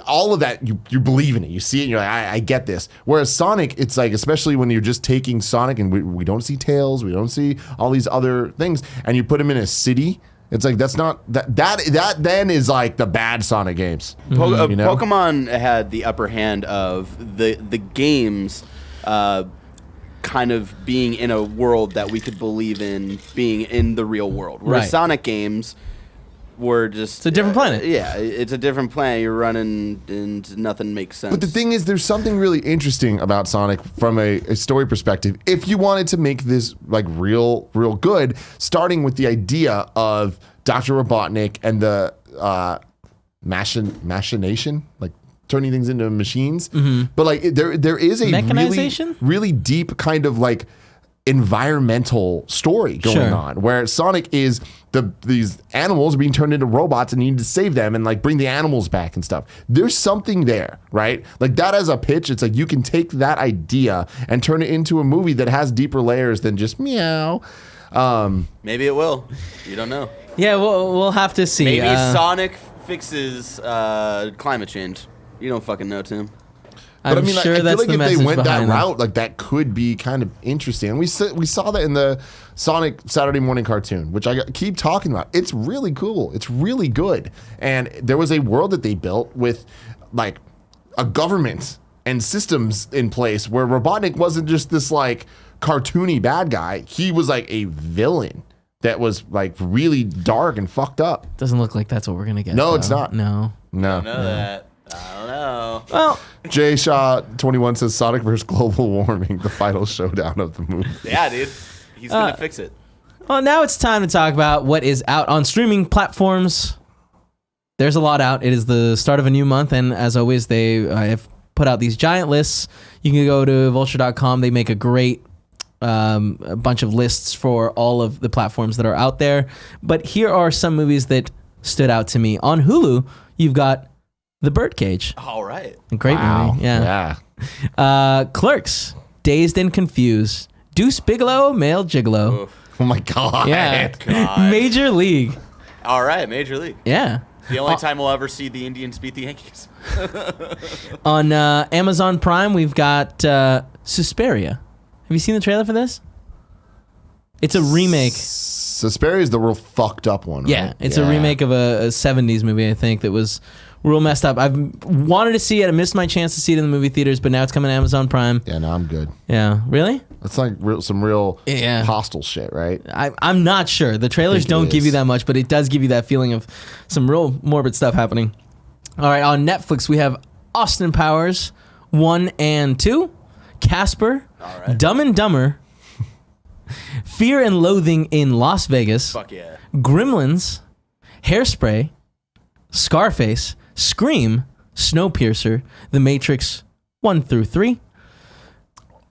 all of that, you believe in it. You see it and you're like, I get this. Whereas Sonic, it's like, especially when you're just taking Sonic and we don't see Tails, we don't see all these other things, and you put him in a city, it's like, that's not, that then is like the bad Sonic games. Pokemon had the upper hand of the games kind of being in a world that we could believe in being in the real world. Whereas Sonic games were just... It's a different planet. Yeah, it's a different planet. You're running and nothing makes sense. But the thing is, there's something really interesting about Sonic from a story perspective. If you wanted to make this like real good, starting with the idea of Dr. Robotnik and the machination, like turning things into machines. But like there is a really deep kind of like environmental story going on, where Sonic is these animals are being turned into robots and you need to save them and like bring the animals back and stuff. There's something there, right? Like that as a pitch, it's like you can take that idea and turn it into a movie that has deeper layers than just meow. Maybe it will. You don't know. Yeah, we'll have to see. Maybe Sonic fixes climate change. You don't fucking know, Tim. I'm But I mean, sure I feel that's like the if message they went that behind them. route, like that could be kind of interesting. And we saw that in the Sonic Saturday morning cartoon, which I keep talking about. It's really cool. It's really good. And there was a world that they built with like a government and systems in place where Robotnik wasn't just this like cartoony bad guy. He was like a villain that was like really dark and fucked up. Doesn't look like that's what we're gonna get. No, though. it's not. No. No. know that. I don't know. Well, Jay Shaw 21 says Sonic vs. Global Warming, the final showdown of the movie. Yeah, dude. He's gonna fix it. well, now it's time to talk about what is out on streaming platforms. There's a lot out. It is the start of a new month, and as always, they have put out these giant lists. You can go to vulture.com. They make a great a bunch of lists for all of the platforms that are out there. But here are some movies that stood out to me. On Hulu, you've got The Birdcage. All right. A great movie. Yeah. Clerks, Dazed and Confused. Deuce Bigelow, Male Gigolo. Oof. Oh my God. Yeah. God. Major League. All right, Major League. Yeah. The only time we'll ever see the Indians beat the Yankees. On Amazon Prime, we've got Suspiria. Have you seen the trailer for this? It's a remake. Suspiria is the real fucked up one, right? Yeah, it's a remake of a 70s movie, I think, that was real messed up. I've wanted to see it. I missed my chance to see it in the movie theaters, but now it's coming to Amazon Prime. Yeah, no, I'm good. Yeah. Really? It's like some real Yeah. hostile shit, right? I'm not sure. The trailers think it don't give is. you that much, but it does give you that feeling of some real morbid stuff happening. All right, on Netflix, we have Austin Powers 1 and 2, Casper, All right. Dumb and Dumber, Fear and Loathing in Las Vegas, Fuck yeah. Gremlins, Hairspray, Scarface, Scream, Snowpiercer, The Matrix 1 through 3.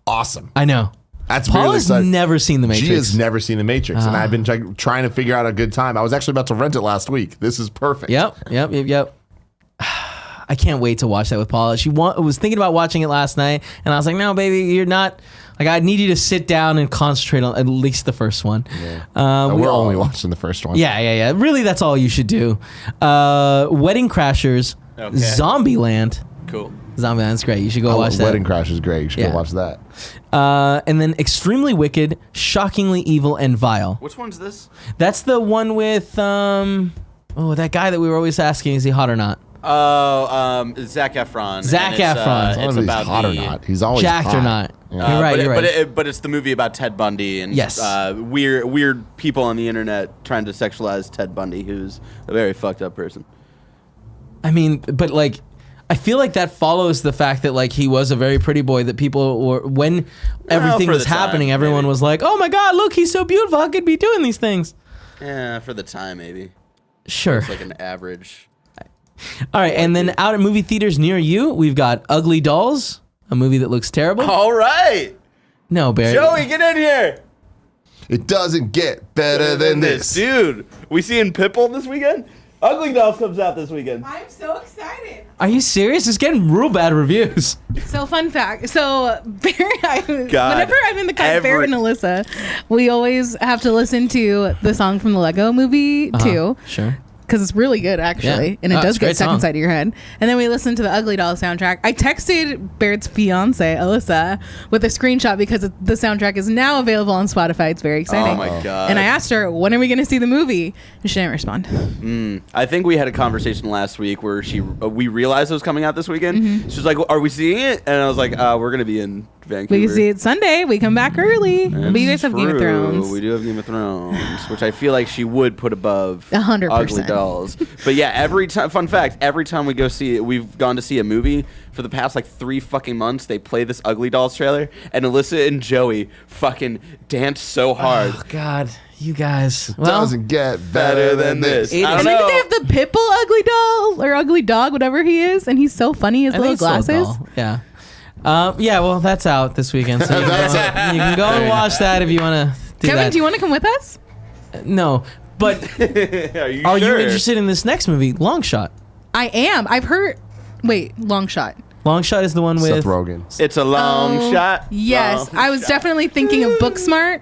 Awesome. I know. That's really Paula's exciting. never seen The Matrix. She has never seen The Matrix, and I've been trying to figure out a good time. I was actually about to rent it last week. This is perfect. Yep. I can't wait to watch that with Paula. She was thinking about watching it last night, and I was like, no, baby, you're not. Like, I need you to sit down and concentrate on at least the first one. Yeah. We're only watching the first one. Yeah. Really, that's all you should do. Wedding Crashers, Okay. Zombieland. Cool. Zombieland's great. You should go watch that. Wedding Crash is great. You should Yeah. go watch that. And then Extremely Wicked, Shockingly Evil, and Vile. Which one's this? That's the one with that guy that we were always asking, is he hot or not? Oh, Zac Efron. Zac And Efron. I don't It's know if about he's hot the, or not. He's always Jacked hot. or not. Yeah. You're right. But it's the movie about Ted Bundy and Yes. weird people on the internet trying to sexualize Ted Bundy, who's a very fucked up person. I mean, but like, I feel like that follows the fact that like he was a very pretty boy that people were, when everything for was the time, happening, everyone maybe. was like, oh my God, look, he's so beautiful. How could he be doing these things? Yeah, for the time maybe. Sure. It's like an average. All right. And then out at movie theaters near you, we've got Ugly Dolls, a movie that looks terrible. All right, No, Barry. Joey, get in here. It doesn't get better than this. Dude. We seeing Pitbull this weekend? Ugly Dolls comes out this weekend. I'm so excited. Are you serious? It's getting real bad reviews. So fun fact. So Barry, God. whenever I'm in the car, Barry and Alyssa, we always have to listen to the song from the Lego Movie too. Sure. Because it's really good, actually. Yeah. And it Oh, does it's a great get stuck song. inside of your head. And then we listened to the Ugly Doll soundtrack. I texted Baird's fiance, Alyssa, with a screenshot because the soundtrack is now available on Spotify. It's very exciting. Oh my God. And I asked her, when are we going to see the movie? And she didn't respond. I think we had a conversation last week where we realized it was coming out this weekend. She was like, "Are we seeing it?" And I was like, "We're gonna be in Vancouver." We can see it Sunday. We come back early. But you guys have Game of True. Thrones. We do have Game of Thrones, which I feel like she would put above 100%. Ugly Dolls. But yeah, every time. Fun fact: every time we go see it, we've gone to see a movie for the past like 3 fucking months. They play this Ugly Dolls trailer, and Alyssa and Joey fucking dance so hard. Oh God, you guys. Well, Doesn't get better than this. It- I And don't then know. they have the Pitbull ugly doll or ugly dog, whatever he is, and he's so funny. His I little think it's still a glasses. doll. Yeah. Yeah, well, that's out this weekend, so you can go and watch that if you want to do Kevin, that. do you want to come with us? No, but Are you are you sure? interested in this next movie, Long Shot? I am. I've heard. Wait, Long Shot. Long Shot is the one with Seth Rogen. It's a long shot. Yes, Long I was shot. definitely thinking of Booksmart.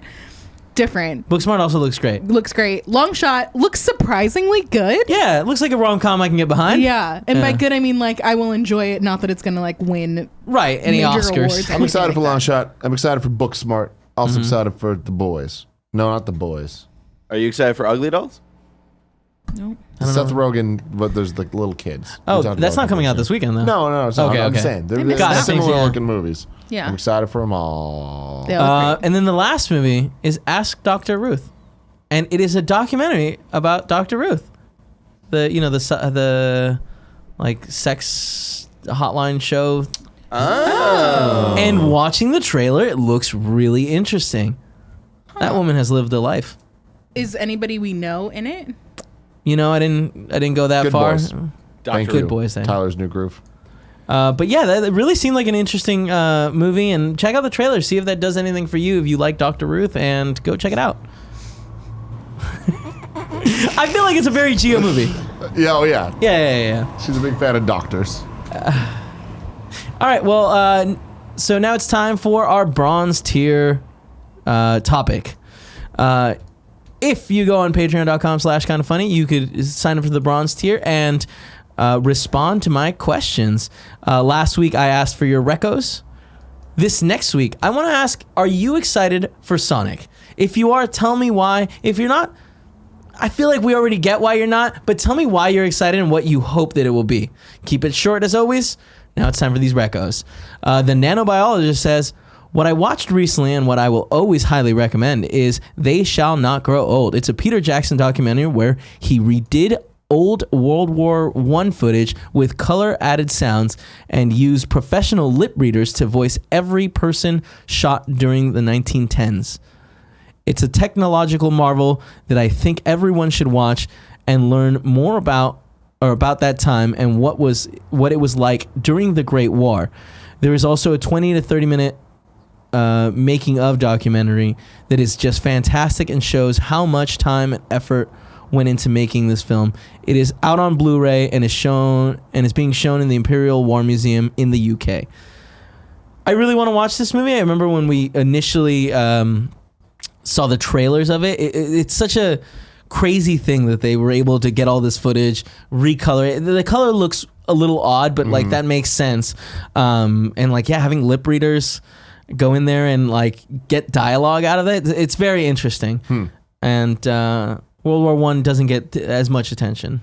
different. Booksmart also looks great. Looks great. Long Shot looks surprisingly good. Yeah, it looks like a rom-com I can get behind. Yeah, and by good I mean like I will enjoy it. Not that it's gonna like win Right, any major Oscars. awards or I'm excited anything for like Long that. Shot. I'm excited for Booksmart. Also excited for The Boys. No, not The Boys. Are you excited for Ugly Dolls? Nope. Seth Rogen, but there's like little kids. Oh, We talked that's about not coming out this weekend, though. No, it's not. Okay, I'm okay. saying they're missed that. similar Yeah. looking movies. Yeah. I'm excited for them all. They all look great. And then the last movie is Ask Dr. Ruth, and it is a documentary about Dr. Ruth, the like sex hotline show. Oh. And watching the trailer, it looks really interesting. That woman has lived a life. Is anybody we know in it? You know, I didn't go that Good far. Boys. Thank Good you. Boys thing. Tyler's New Groove. But yeah, that really seemed like an interesting movie. And check out the trailer, see if that does anything for you if you like Dr. Ruth, and go check it out. I feel like it's a very Geo movie. Yeah, oh yeah. Yeah. She's a big fan of doctors. All right, well, so now it's time for our bronze tier topic. If you go on patreon.com/kindafunny, you could sign up for the bronze tier and respond to my questions. Last week, I asked for your recos. This next week, I want to ask, are you excited for Sonic? If you are, tell me why. If you're not, I feel like we already get why you're not, but tell me why you're excited and what you hope that it will be. Keep it short as always. Now it's time for these recos. The nanobiologist says, what I watched recently and what I will always highly recommend is They Shall Not Grow Old. It's a Peter Jackson documentary where he redid old World War I footage with color added sounds and used professional lip readers to voice every person shot during the 1910s. It's a technological marvel that I think everyone should watch and learn more about that time and what it was like during the Great War. There is also a 20 to 30 minute making of documentary that is just fantastic and shows how much time and effort went into making this film. It is out on Blu-ray and is being shown in the Imperial War Museum in the UK. I really want to watch this movie. I remember when we initially saw the trailers of it. It's such a crazy thing that they were able to get all this footage, recolor it. The color looks a little odd, but like that makes sense. And like, yeah, having lip readers go in there and like get dialogue out of it. It's very interesting. And World War I doesn't get as much attention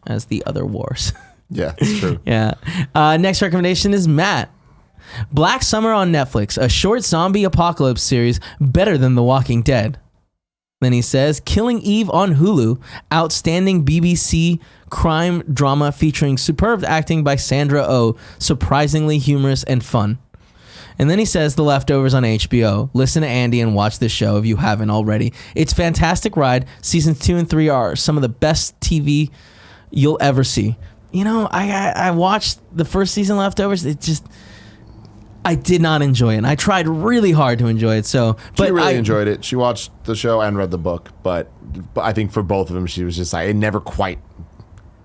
as the other wars. Yeah, it's true. Yeah. Next recommendation is Matt. Black Summer on Netflix, a short zombie apocalypse series better than The Walking Dead. Then he says, Killing Eve on Hulu, outstanding BBC crime drama featuring superb acting by Sandra Oh, surprisingly humorous and fun. And then he says, The Leftovers on HBO. Listen to Andy and watch this show if you haven't already. It's a fantastic ride. Seasons 2 and 3 are some of the best TV you'll ever see. You know, I watched the first season Leftovers. I did not enjoy it. And I tried really hard to enjoy it. But She really enjoyed it. She watched the show and read the book, but I think for both of them, she was just like, it never quite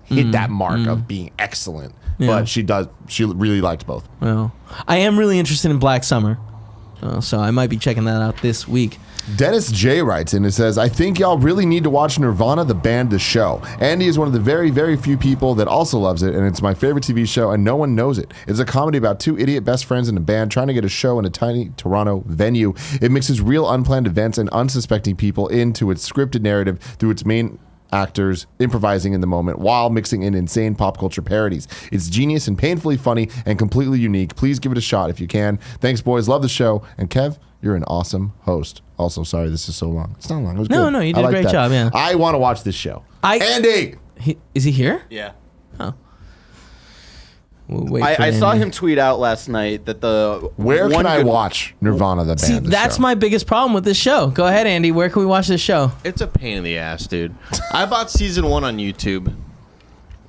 hit that mark of being excellent. Yeah. But she really liked both. Well, I am really interested in Black Summer. So I might be checking that out this week. Dennis J writes in and says, I think y'all really need to watch Nirvana, the band, the show. Andy is one of the very, very few people that also loves it, and it's my favorite TV show, and no one knows it. It's a comedy about two idiot best friends in a band trying to get a show in a tiny Toronto venue. It mixes real unplanned events and unsuspecting people into its scripted narrative through its main actors improvising in the moment while mixing in insane pop culture parodies. It's genius and painfully funny and completely unique. Please give it a shot if you can. Thanks, boys. Love the show. And Kev, you're an awesome host. Also, sorry this is so long. It's not long. It was good. No, you did I a like great that. job, yeah. I want to watch this show. Andy! Is he here? Yeah. Oh. We'll wait for I saw Andy. him tweet out last night that Where can I watch Nirvana, the band? See, the that's show? my biggest problem with this show. Go ahead, Andy. Where can we watch this show? It's a pain in the ass, dude. I bought season 1 on YouTube.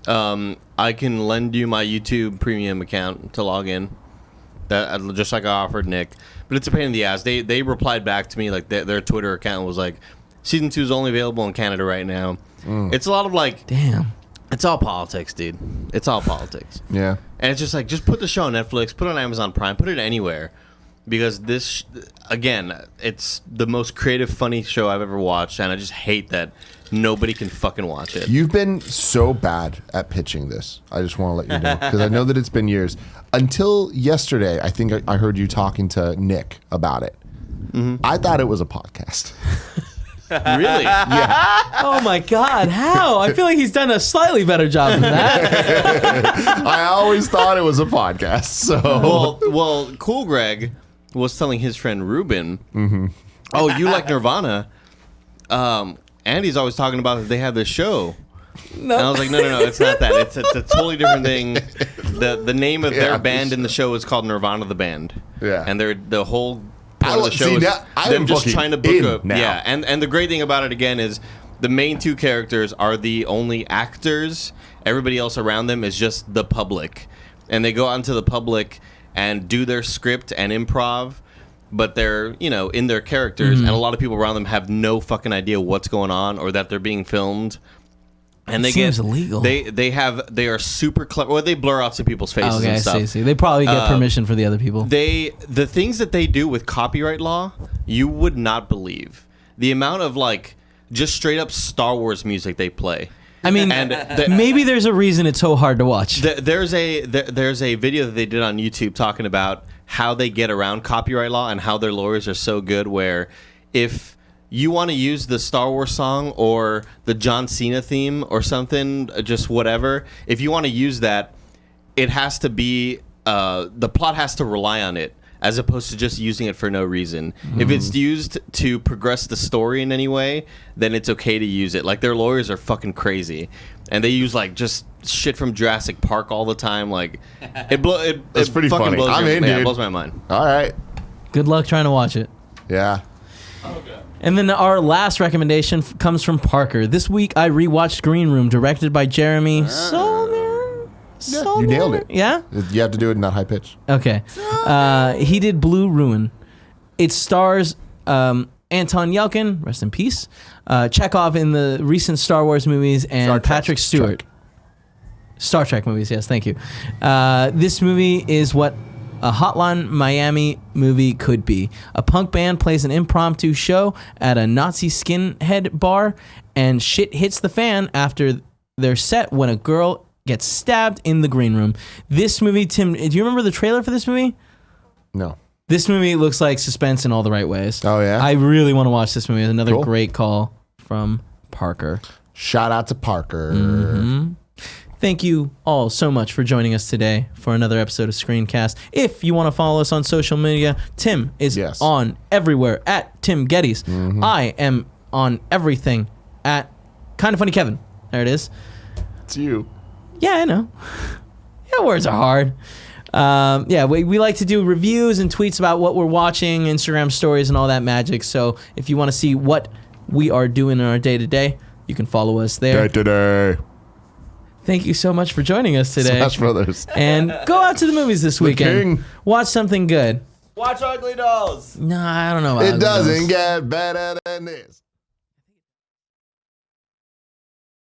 I can lend you my YouTube premium account to log in. That just like I offered Nick. But it's a pain in the ass. They replied back to me like their Twitter account was like, season 2 is only available in Canada right now. It's a lot of like, Damn. it's all politics, dude. It's all politics. Yeah. And it's just like, just put the show on Netflix, put it on Amazon Prime, put it anywhere. because this, again, it's the most creative, funny show I've ever watched, and I just hate that nobody can fucking watch it. You've been so bad at pitching this. I just want to let you know, because I know that it's been years. Until yesterday, I think I heard you talking to Nick about it. Mm-hmm. I thought it was a podcast. Really? Yeah. Oh my God! How? I feel like he's done a slightly better job than that. I always thought it was a podcast. So Well, Cool Greg was telling his friend Ruben, "Oh, you like Nirvana?" Andy's always talking about that they have this show. No. And I was like, no, it's not that. It's a totally different thing. The name of their band in the show is called Nirvana the Band. Yeah. And the whole part of the show is them just trying to book a... Yeah, and the great thing about it, again, is the main two characters are the only actors. Everybody else around them is just the public. And they go out into the public and do their script and improv, but they're, in their characters, and a lot of people around them have no fucking idea what's going on or that they're being filmed. And they seems illegal. They are super clever. Well, they blur out some people's faces and stuff. See. They probably get permission for the other people. The things that they do with copyright law, you would not believe. The amount of just straight up Star Wars music they play. I mean, maybe there's a reason it's so hard to watch. There's a video that they did on YouTube talking about how they get around copyright law and how their lawyers are so good, where if you want to use the Star Wars song or the John Cena theme or something, just whatever, if you want to use that, it has to be, the plot has to rely on it, as opposed to just using it for no reason. If it's used to progress the story in any way, then it's okay to use it. Their lawyers are fucking crazy. And they use, just shit from Jurassic Park all the time. It's pretty funny. I'm in, dude. It blows my mind. All right. Good luck trying to watch it. Yeah. Okay. And then our last recommendation comes from Parker. This week I rewatched Green Room, directed by Jeremy Soler. You nailed it. Yeah? You have to do it in that high pitch. Okay. He did Blue Ruin. It stars Anton Yelkin, rest in peace, Chekhov in the recent Star Wars movies, and Patrick Stewart. Star Trek movies, yes, thank you. This movie is what a Hotline Miami movie could be. A punk band plays an impromptu show at a Nazi skinhead bar, and shit hits the fan after their set when a girl gets stabbed in the green room. This movie, Tim, do you remember the trailer for this movie? No. This movie looks like suspense in all the right ways. Oh, yeah? I really want to watch this movie. Another great call from Parker. Shout out to Parker. Mm-hmm. Thank you all so much for joining us today for another episode of Screencast. If you want to follow us on social media, Tim is on everywhere at Tim Gettys. Mm-hmm. I am on everything at Kinda Funny Kevin. There it is. It's you. Yeah, I know. Yeah, words are hard. We like to do reviews and tweets about what we're watching, Instagram stories, and all that magic. So if you want to see what we are doing in our day-to-day, you can follow us there. Day-to-day. Thank you so much for joining us today. Smash Brothers. And go out to the movies this weekend. King. Watch something good. Watch Ugly Dolls. No, I don't know about It doesn't get better than this.